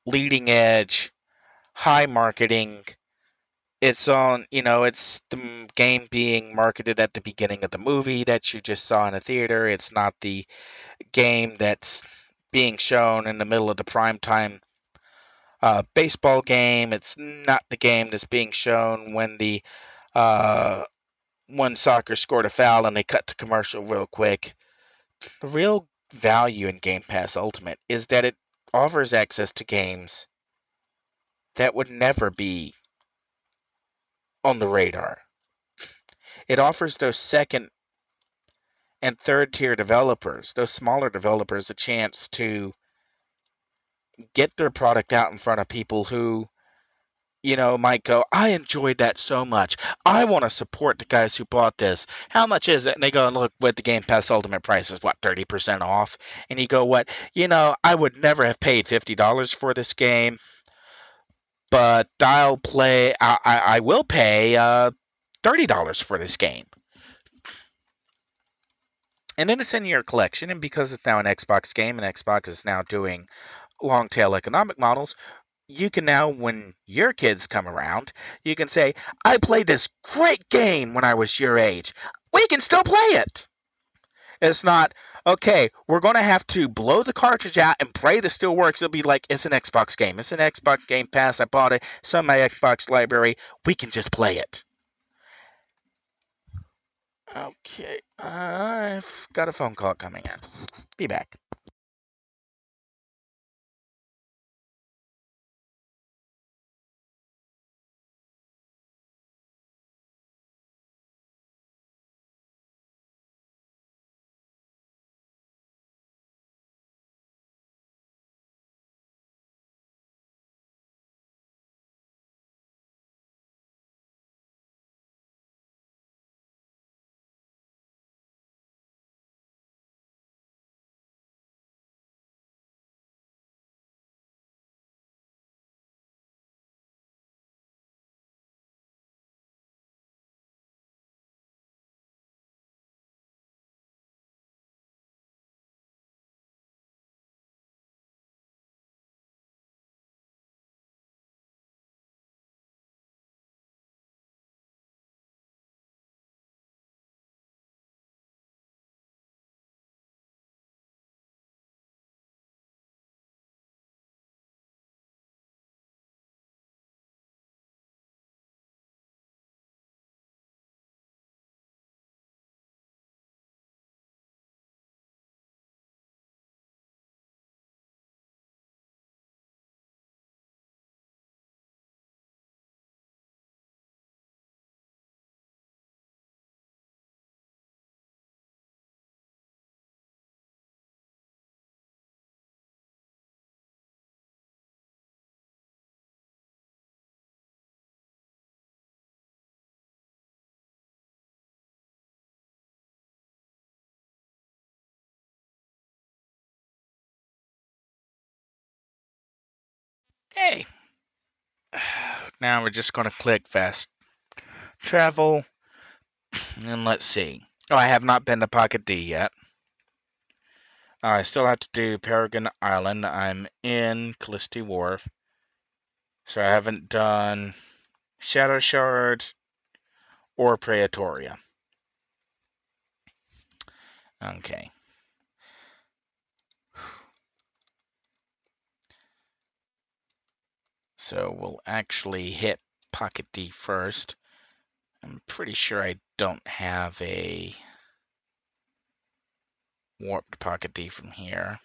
leading edge, high marketing. It's on, it's the game being marketed at the beginning of the movie that you just saw in a theater. It's not the game that's being shown in the middle of the primetime baseball game. It's not the game that's being shown when the uh, one soccer scored a foul and they cut to commercial real quick. The real value in Game Pass Ultimate is that it offers access to games that would never be on the radar. It offers those second and third tier developers, those smaller developers, a chance to get their product out in front of people who, might go, I enjoyed that so much. I want to support the guys who bought this. How much is it? And they go and look what the Game Pass Ultimate price is, what, 30% off? And you go, what? I would never have paid $50 for this game, but I will pay $30 for this game. And then it's in your collection, and because it's now an Xbox game and Xbox is now doing long tail economic models, you can now, when your kids come around, you can say, I played this great game when I was your age. We can still play it. It's not, okay, we're going to have to blow the cartridge out and pray this still works. It'll be like, it's an Xbox game. It's an Xbox Game Pass. I bought it. It's on my Xbox library. We can just play it. Okay, I've got a phone call coming in. Be back. Okay. Now we're just going to click fast travel. And let's see. Oh, I have not been to Pocket D yet. I still have to do Paragon Island. I'm in Callisti Wharf. So I haven't done Shadow Shard or Praetoria. Okay. So we'll actually hit Pocket D first. I'm pretty sure I don't have a warped Pocket D from here.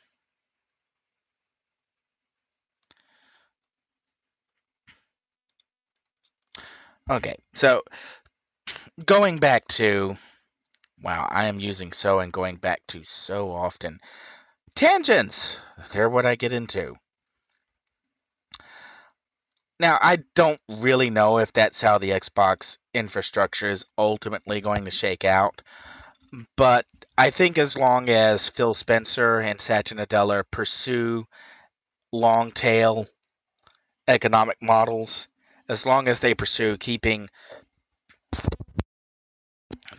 Okay, so going back to, wow, I am using so and going back to so often. Tangents! They're what I get into. Now, I don't really know if that's how the Xbox infrastructure is ultimately going to shake out, but I think as long as Phil Spencer and Satya Nadella pursue long tail economic models, as long as they pursue keeping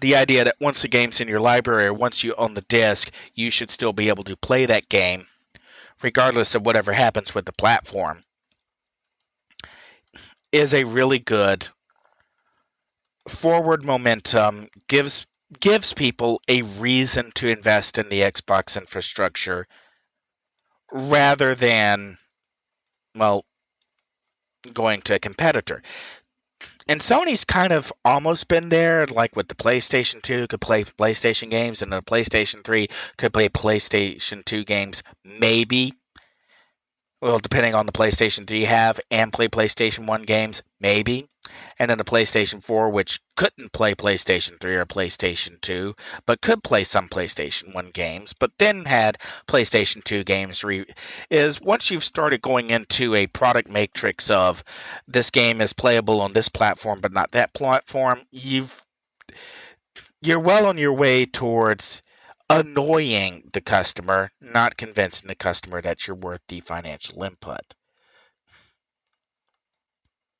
the idea that once the game's in your library or once you own the disc, you should still be able to play that game, regardless of whatever happens with the platform, is a really good forward momentum, gives people a reason to invest in the Xbox infrastructure rather than, well, going to a competitor. And Sony's kind of almost been there, like with the PlayStation 2 could play PlayStation games, and the PlayStation 3 could play PlayStation 2 games, maybe. Well, depending on the PlayStation 3 you have, and play PlayStation 1 games, maybe. And then the PlayStation 4, which couldn't play PlayStation 3 or PlayStation 2, but could play some PlayStation 1 games, but then had PlayStation 2 games, is once you've started going into a product matrix of this game is playable on this platform but not that platform, you're well on your way towards annoying the customer, not convincing the customer that you're worth the financial input.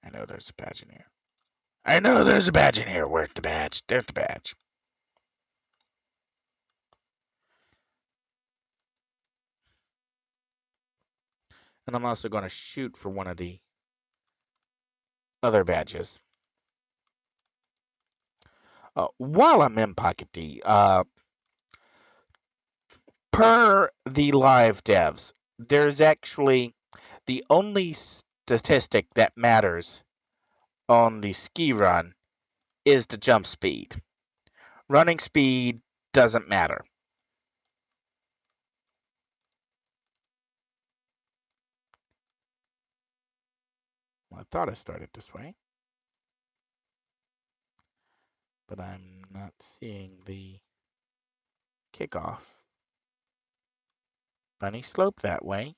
I know there's a badge in here. I know there's a badge in here. Where's the badge? There's the badge. And I'm also going to shoot for one of the other badges. While I'm in Pocket D, per the live devs, there's actually the only statistic that matters on the ski run is the jump speed. Running speed doesn't matter. Well, I thought I started this way, but I'm not seeing the kickoff. Bunny slope that way.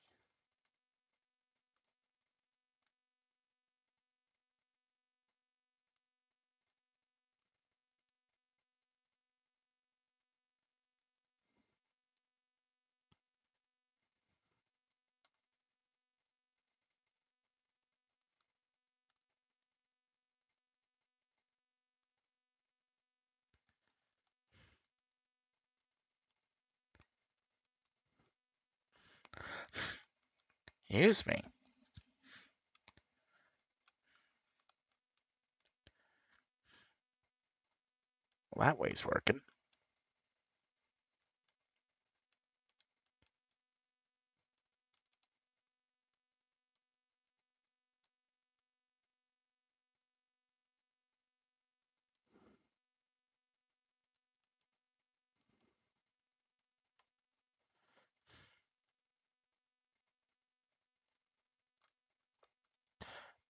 Excuse me. Well, that way's working.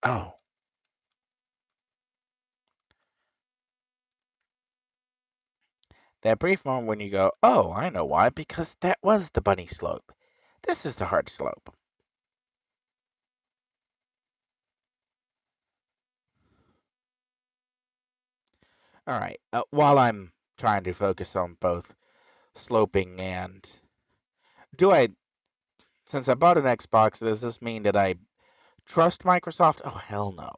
Oh, that brief moment when you go, oh, I know why, because that was the bunny slope. This is the hard slope. All right. While I'm trying to focus on both sloping and do I, since I bought an Xbox, does this mean that I Trust Microsoft? Oh, hell no.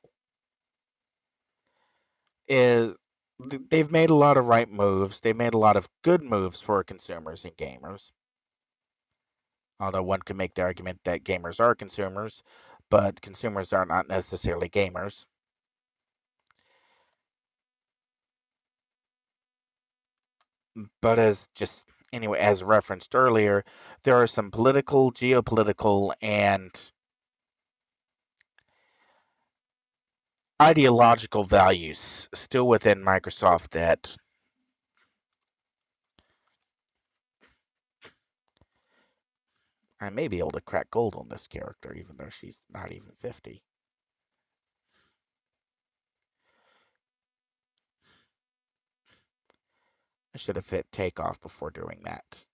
Is they've made a lot of right moves. They've made a lot of good moves for consumers and gamers. Although one could make the argument that gamers are consumers, but consumers are not necessarily gamers. But as referenced earlier, there are some political, geopolitical, and ideological values still within Microsoft that I may be able to crack gold on this character, even though she's not even 50. I should have hit takeoff before doing that.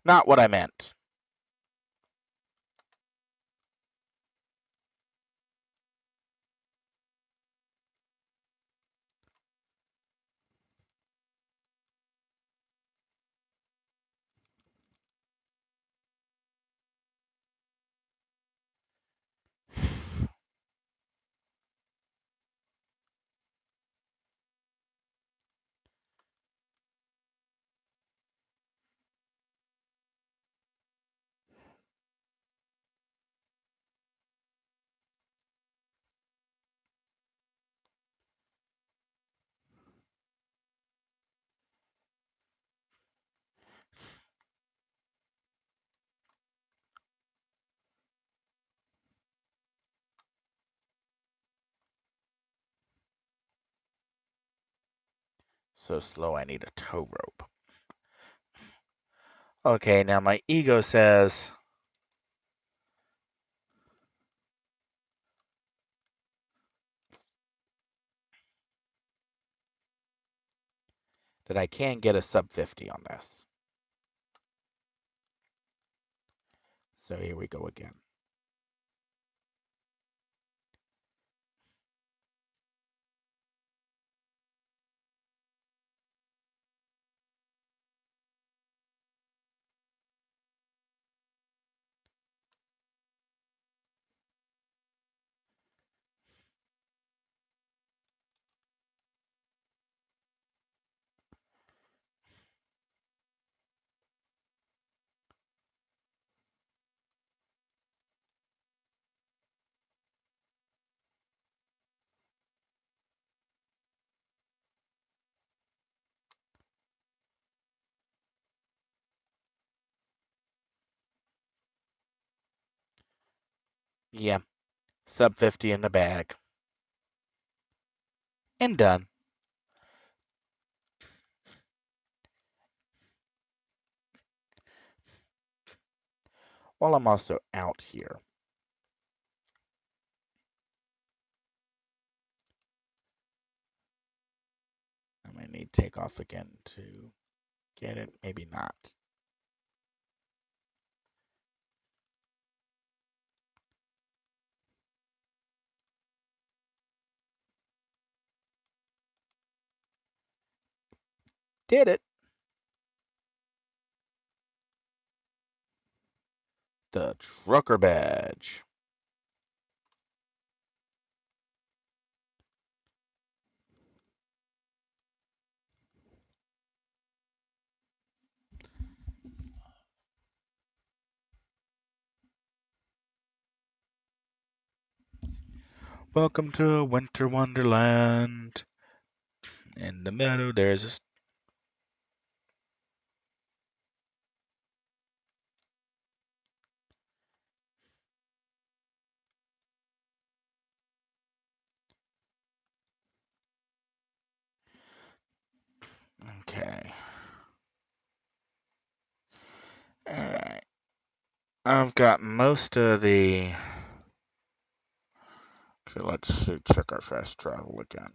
Not what I meant. So slow, I need a tow rope. Okay, now my ego says that I can get a sub 50 on this. So here we go again. Yeah, sub 50 in the bag. And done. While I'm also out here. I might need takeoff again to get it. Maybe not. Did it. The trucker badge. Welcome to Winter Wonderland. In the meadow, there's a. Okay. Alright. I've got most of the. So let's check our fast travel again.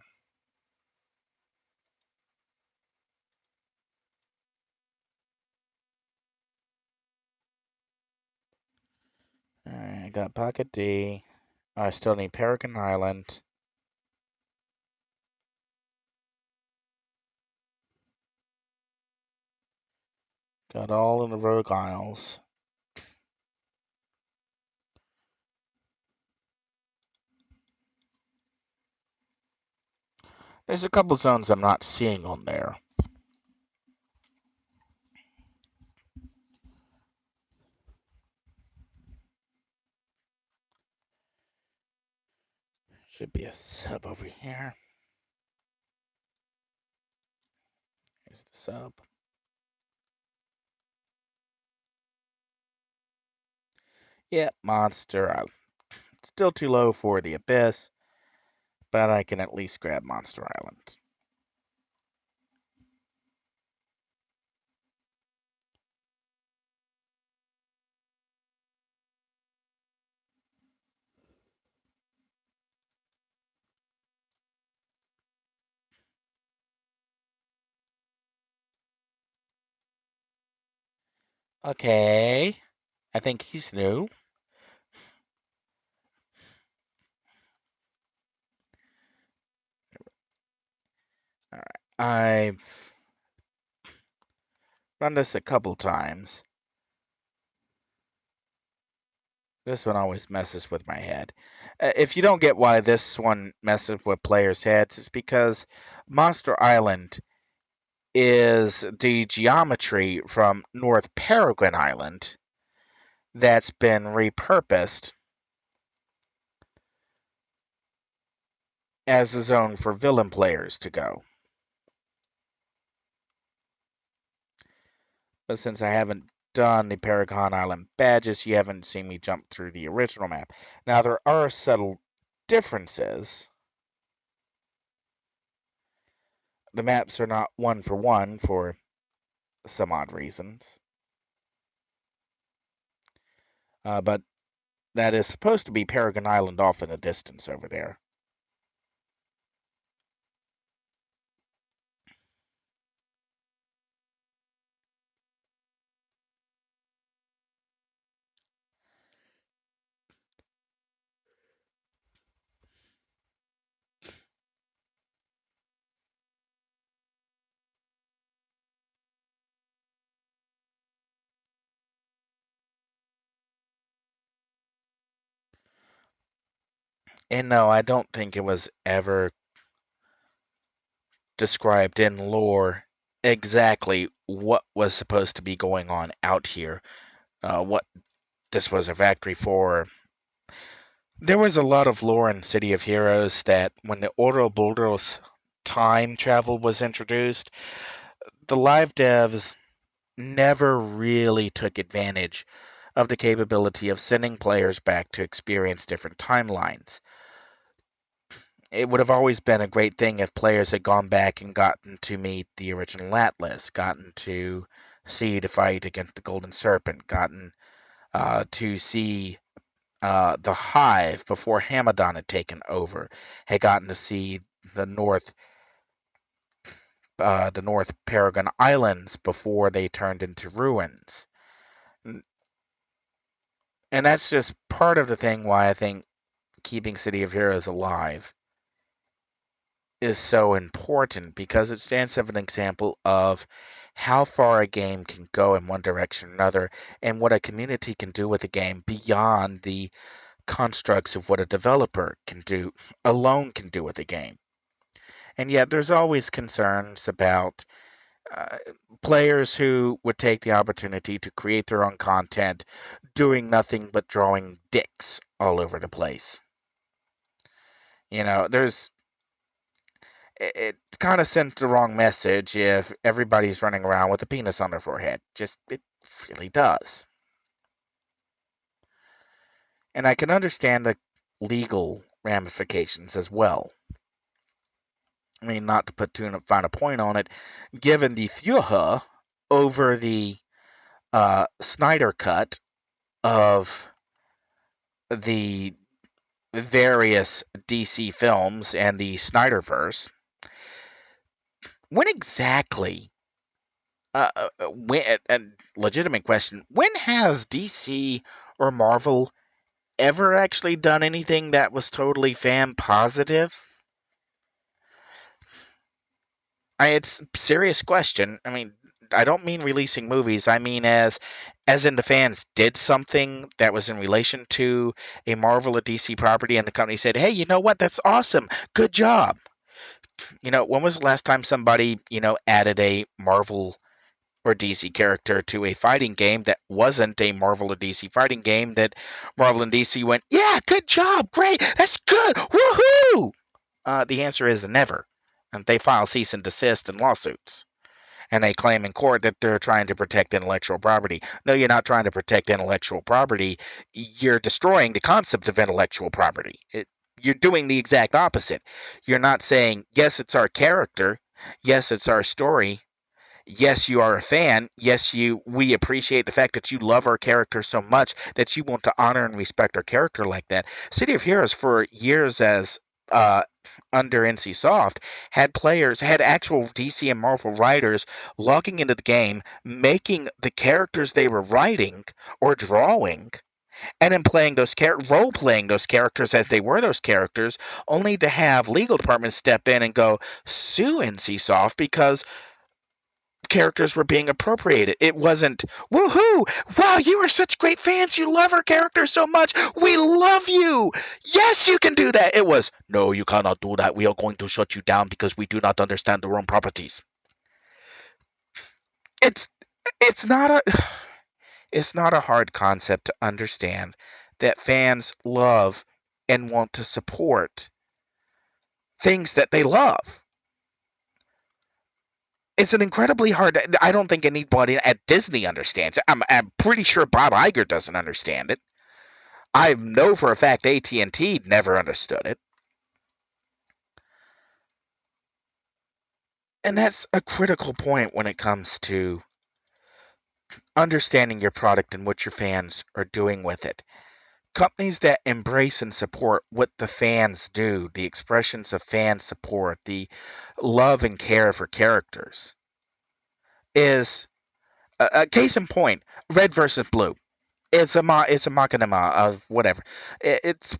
Alright, I got Pocket D. I still need Paragon Island. Got all in the Rogue Isles. There's a couple zones I'm not seeing on there. Should be a sub over here. Here's the sub. Yep, Monster Island. Still too low for the Abyss, but I can at least grab Monster Island. Okay, I think he's new. All right, I've run this a couple times. This one always messes with my head. If you don't get why this one messes with players' heads, it's because Monster Island is the geometry from North Peregrine Island that's been repurposed as a zone for villain players to go. But since I haven't done the Paragon Island badges, you haven't seen me jump through the original map. Now, there are subtle differences. The maps are not one for some odd reasons. But that is supposed to be Paragon Island off in the distance over there. And no, I don't think it was ever described in lore exactly what was supposed to be going on out here, what this was a factory for. There was a lot of lore in City of Heroes that when the Ouroboros time travel was introduced, the live devs never really took advantage of the capability of sending players back to experience different timelines. It would have always been a great thing if players had gone back and gotten to meet the original Atlas, gotten to see the fight against the Golden Serpent, gotten to see the Hive before Hamadan had taken over, had gotten to see the North Paragon Islands before they turned into ruins. And that's just part of the thing why I think keeping City of Heroes alive is so important, because it stands as an example of how far a game can go in one direction or another, and what a community can do with a game beyond the constructs of what a developer can do with a game. And yet there's always concerns about uh, players who would take the opportunity to create their own content doing nothing but drawing dicks all over the place. There's it kind of sends the wrong message if everybody's running around with a penis on their forehead. Just, it really does. And I can understand the legal ramifications as well. I mean, not to put too fine a point on it, given the furor over the Snyder cut of the various DC films and the Snyderverse, when exactly when, and legitimate question, when has DC or Marvel ever actually done anything that was totally fan positive? It's a serious question. I mean, I don't mean releasing movies. I mean as in the fans did something that was in relation to a Marvel or DC property, and the company said, "Hey, you know what? That's awesome. Good job." When was the last time somebody added a Marvel or DC character to a fighting game that wasn't a Marvel or DC fighting game that Marvel and DC went, "Yeah, good job, great, that's good, woohoo"? The answer is never. And they file cease and desist and lawsuits. And they claim in court that they're trying to protect intellectual property. No, you're not trying to protect intellectual property. You're destroying the concept of intellectual property. You're doing the exact opposite. You're not saying, yes, it's our character. Yes, it's our story. Yes, you are a fan. Yes, we appreciate the fact that you love our character so much that you want to honor and respect our character like that. City of Heroes for years as uh, under NCSoft had actual DC and Marvel writers logging into the game, making the characters they were writing or drawing, and then role playing those characters as they were those characters, only to have legal departments step in and go sue NCSoft because characters were being appropriated. It wasn't, woohoo, wow, you are such great fans. You love our character so much. We love you. Yes, you can do that. It was, no, you cannot do that. We are going to shut you down because we do not understand our own properties. It's it's not a it's not a hard concept to understand that fans love and want to support things that they love. It's an incredibly hard. I don't think anybody at Disney understands it. I'm pretty sure Bob Iger doesn't understand it. I know for a fact AT&T never understood it. And that's a critical point when it comes to understanding your product and what your fans are doing with it. Companies that embrace and support what the fans do, the expressions of fan support, the love and care for characters, is a case in point. Red versus Blue. It's a machinima of whatever. It's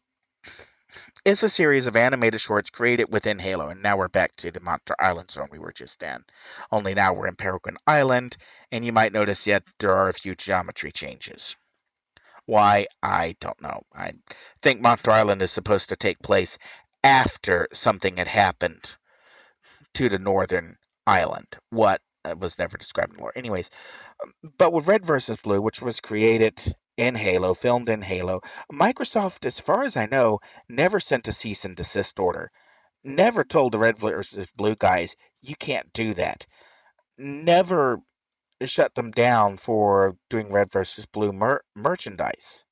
a series of animated shorts created within Halo, and now we're back to the Monster Island zone we were just in. Only now we're in Peregrine Island, and you might notice yet there are a few geometry changes. Why? I don't know. I think Monster Island is supposed to take place after something had happened to the northern island. What was never described in lore. Anyways, but with Red versus Blue, which was created in Halo, filmed in Halo, Microsoft, as far as I know, never sent a cease and desist order. Never told the Red versus Blue guys, you can't do that. Never shut them down for doing Red versus Blue merchandise.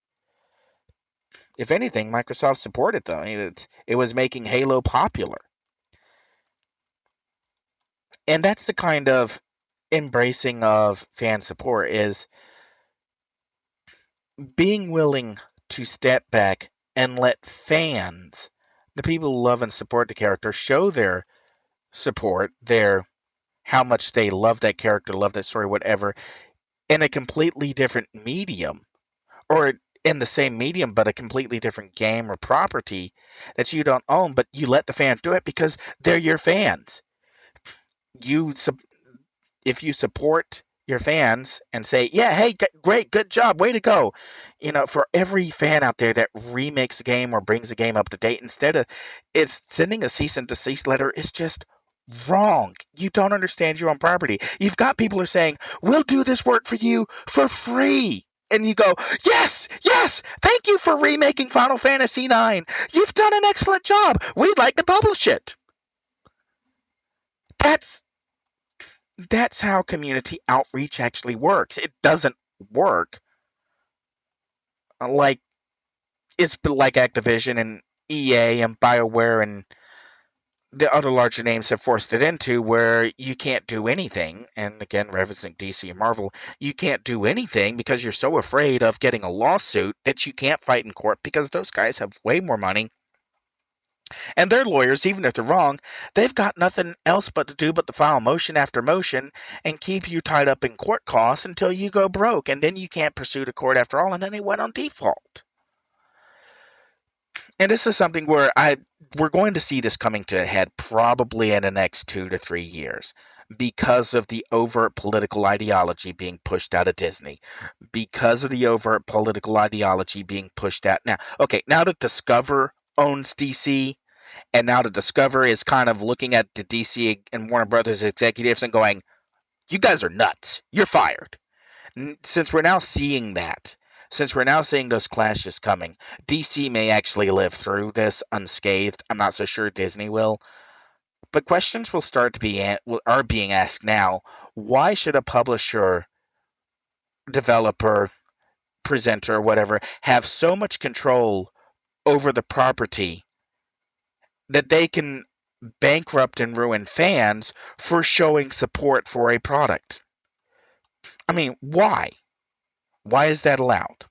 If anything, Microsoft supported them. I mean, it was making Halo popular. And that's the kind of embracing of fan support is being willing to step back and let fans, the people who love and support the character, show their support, their how much they love that character, love that story, whatever, in a completely different medium, or in the same medium but a completely different game or property that you don't own, but you let the fans do it because they're your fans. You if you support your fans and say, "Yeah, hey, great, good job, way to go," for every fan out there that remakes a game or brings a game up to date, instead of it's sending a cease and desist letter, is just wrong. You don't understand your own property. You've got people who are saying, "We'll do this work for you for free." And you go, yes, yes, thank you for remaking Final Fantasy IX. You've done an excellent job. We'd like to publish it. That's that's how community outreach actually works. It doesn't work like it's like Activision and EA and BioWare and the other larger names have forced it into, where you can't do anything. And again, referencing DC and Marvel, you can't do anything because you're so afraid of getting a lawsuit that you can't fight in court because those guys have way more money. And their lawyers, even if they're wrong, they've got nothing else but to do but to file motion after motion and keep you tied up in court costs until you go broke. And then you can't pursue the court after all, and then they went on default. And this is something where we're going to see this coming to a head probably in the next 2 to 3 years because of the overt political ideology being pushed out of Disney, because of the overt political ideology being pushed out now. Okay, now that Discover owns DC, and now that Discover is kind of looking at the DC and Warner Brothers executives and going, "You guys are nuts. You're fired." Since we're now seeing that, since we're now seeing those clashes coming, DC may actually live through this unscathed. I'm not so sure Disney will. But questions will start to be are being asked now. Why should a publisher, developer, presenter, whatever, have so much control over the property that they can bankrupt and ruin fans for showing support for a product? I mean, why? Why is that allowed?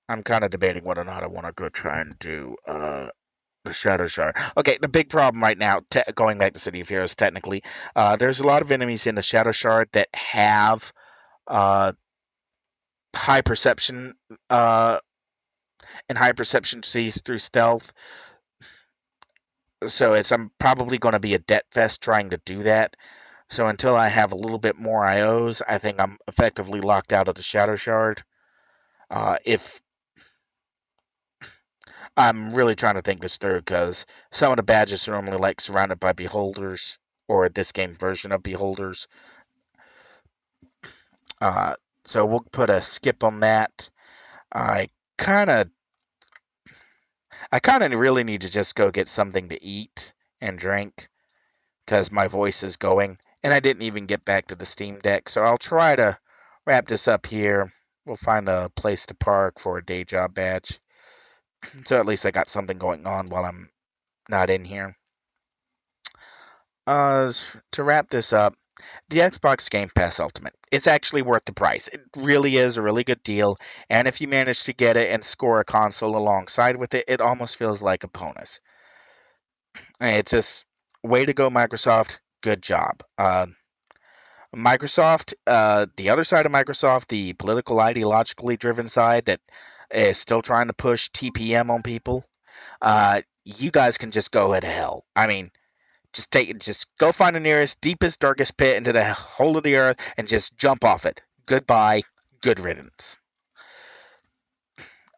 I'm kind of debating whether or not I want to go try and do the Shadow Shard. Okay, the big problem right now, going back to City of Heroes, technically, there's a lot of enemies in the Shadow Shard that have uh, high perception uh, and high perception sees through stealth. So I'm probably going to be a debt fest trying to do that. So until I have a little bit more IOs, I think I'm effectively locked out of the Shadow Shard. If I'm really trying to think this through, because some of the badges are normally like surrounded by beholders, or this game version of beholders. Uh, so we'll put a skip on that. I kind of, I kind of really need to just go get something to eat and drink because my voice is going, and I didn't even get back to the Steam Deck. So I'll try to wrap this up here. We'll find a place to park for a day job badge, so at least I got something going on while I'm not in here. To wrap this up, the Xbox Game Pass Ultimate. It's actually worth the price. It really is a really good deal, and if you manage to get it and score a console alongside with it, it almost feels like a bonus. It's just way to go, Microsoft. Good job. Microsoft, the other side of Microsoft, the political, ideologically driven side that is still trying to push TPM on people. You guys can just go to hell. I mean, just go find the nearest, deepest, darkest pit into the hole of the earth and just jump off it. Goodbye. Good riddance.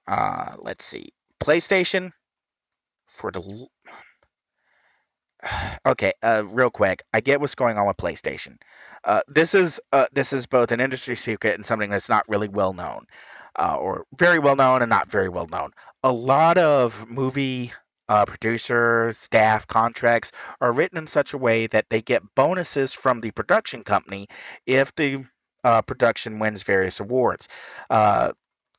Let's see. PlayStation for the okay. Real quick, I get what's going on with PlayStation. This is both an industry secret and something that's not really well known, or very well known and not very well known. A lot of movie producer staff contracts are written in such a way that they get bonuses from the production company if the production wins various awards. Uh,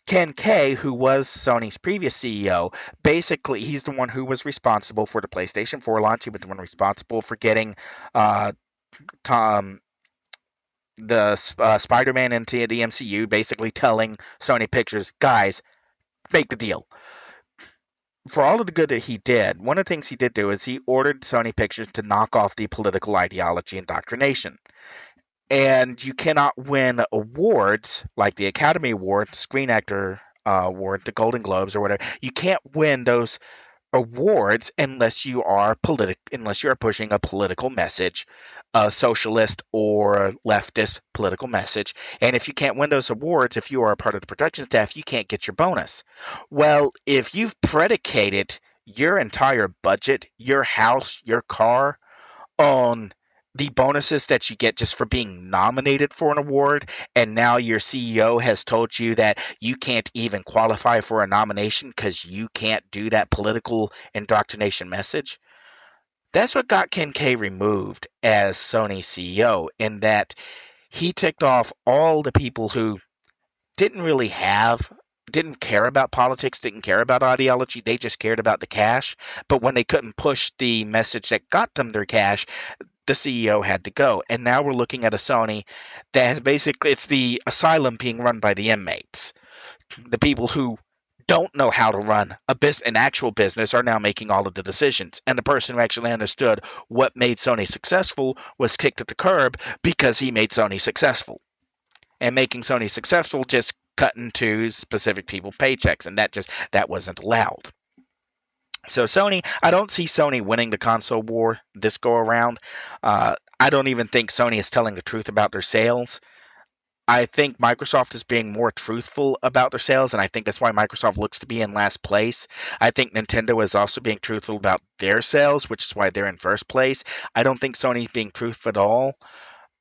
Ken Kay, who was Sony's previous CEO, basically he's the one who was responsible for the PlayStation 4 launch. He was the one responsible for getting uh, Tom, the Spider-Man into the MCU, basically telling Sony Pictures, guys, make the deal. For all of the good that he did, one of the things he did do is he ordered Sony Pictures to knock off the political ideology indoctrination. And you cannot win awards like the Academy Award, the Screen Actor Award, the Golden Globes, or whatever. You can't win those awards unless unless you are pushing a political message, a socialist or leftist political message. And if you can't win those awards, if you are a part of the production staff, you can't get your bonus. Well, if you've predicated your entire budget, your house, your car on the bonuses that you get just for being nominated for an award, and now your CEO has told you that you can't even qualify for a nomination because you can't do that political indoctrination message. That's what got Ken K removed as Sony CEO, in that he ticked off all the people who didn't really have didn't care about politics, didn't care about ideology, they just cared about the cash. But when they couldn't push the message that got them their cash, the CEO had to go. And now we're looking at a Sony that has basically, it's the asylum being run by the inmates. The people who don't know how to run an actual business are now making all of the decisions. And the person who actually understood what made Sony successful was kicked at the curb because he made Sony successful. And making Sony successful just cutting to specific people paychecks, and that wasn't allowed. So Sony, I don't see Sony winning the console war this go around. I don't even think Sony is telling the truth about their sales. I think Microsoft is being more truthful about their sales, and I think that's why Microsoft looks to be in last place. I think Nintendo is also being truthful about their sales, which is why they're in first place. I don't think Sony's being truthful at all.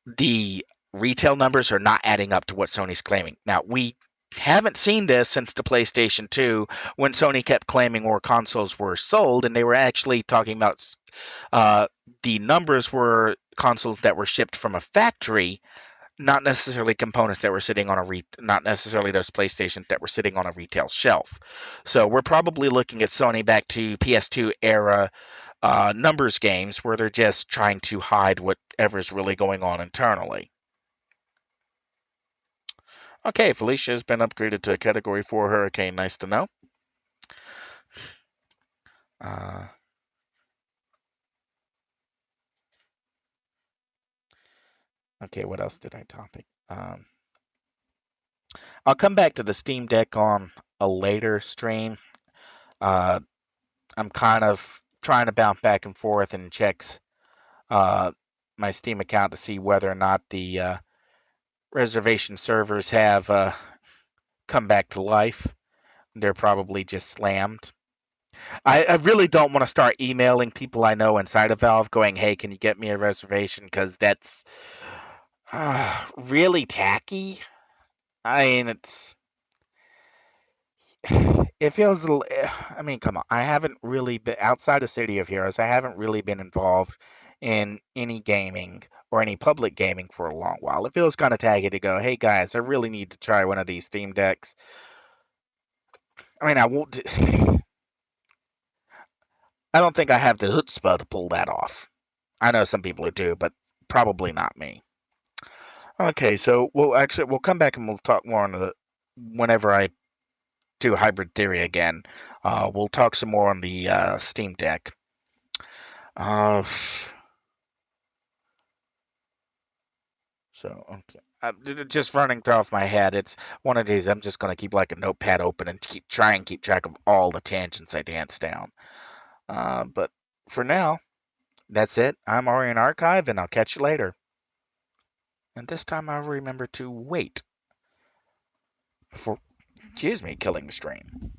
The retail numbers are not adding up to what Sony's claiming. Now, we haven't seen this since the PlayStation 2 when Sony kept claiming more consoles were sold, and they were actually talking about uh, the numbers were consoles that were shipped from a factory, not necessarily components that were sitting on not necessarily those PlayStations that were sitting on a retail shelf. So we're probably looking at Sony back to PS2 era numbers games where they're just trying to hide whatever's really going on internally. Okay, Felicia has been upgraded to a Category 4 Hurricane. Nice to know. Uh, okay, what else did I topic? I'll come back to the Steam Deck on a later stream. Uh, I'm kind of trying to bounce back and forth and checks uh, my Steam account to see whether or not the reservation servers have come back to life. They're probably just slammed. I really don't want to start emailing people I know inside of Valve going, hey, can you get me a reservation? Because that's really tacky. I mean, it feels, I mean, come on. I haven't really been outside of City of Heroes. I haven't really been involved in any gaming or any public gaming for a long while. It feels kind of taggy to go, hey guys, I really need to try one of these Steam Decks. I mean, I won't. I don't think I have the chutzpah to pull that off. I know some people who do, but probably not me. Okay, so we'll come back and we'll talk more on the whenever I do hybrid theory again. We'll talk some more on the Steam Deck. Uh, so okay. Just running through off my head, it's one of these. I'm just gonna keep like a notepad open and keep track of all the tangents I dance down. But for now, that's it. I'm Aurian Archive, and I'll catch you later. And this time I'll remember to wait before, excuse me, killing the stream.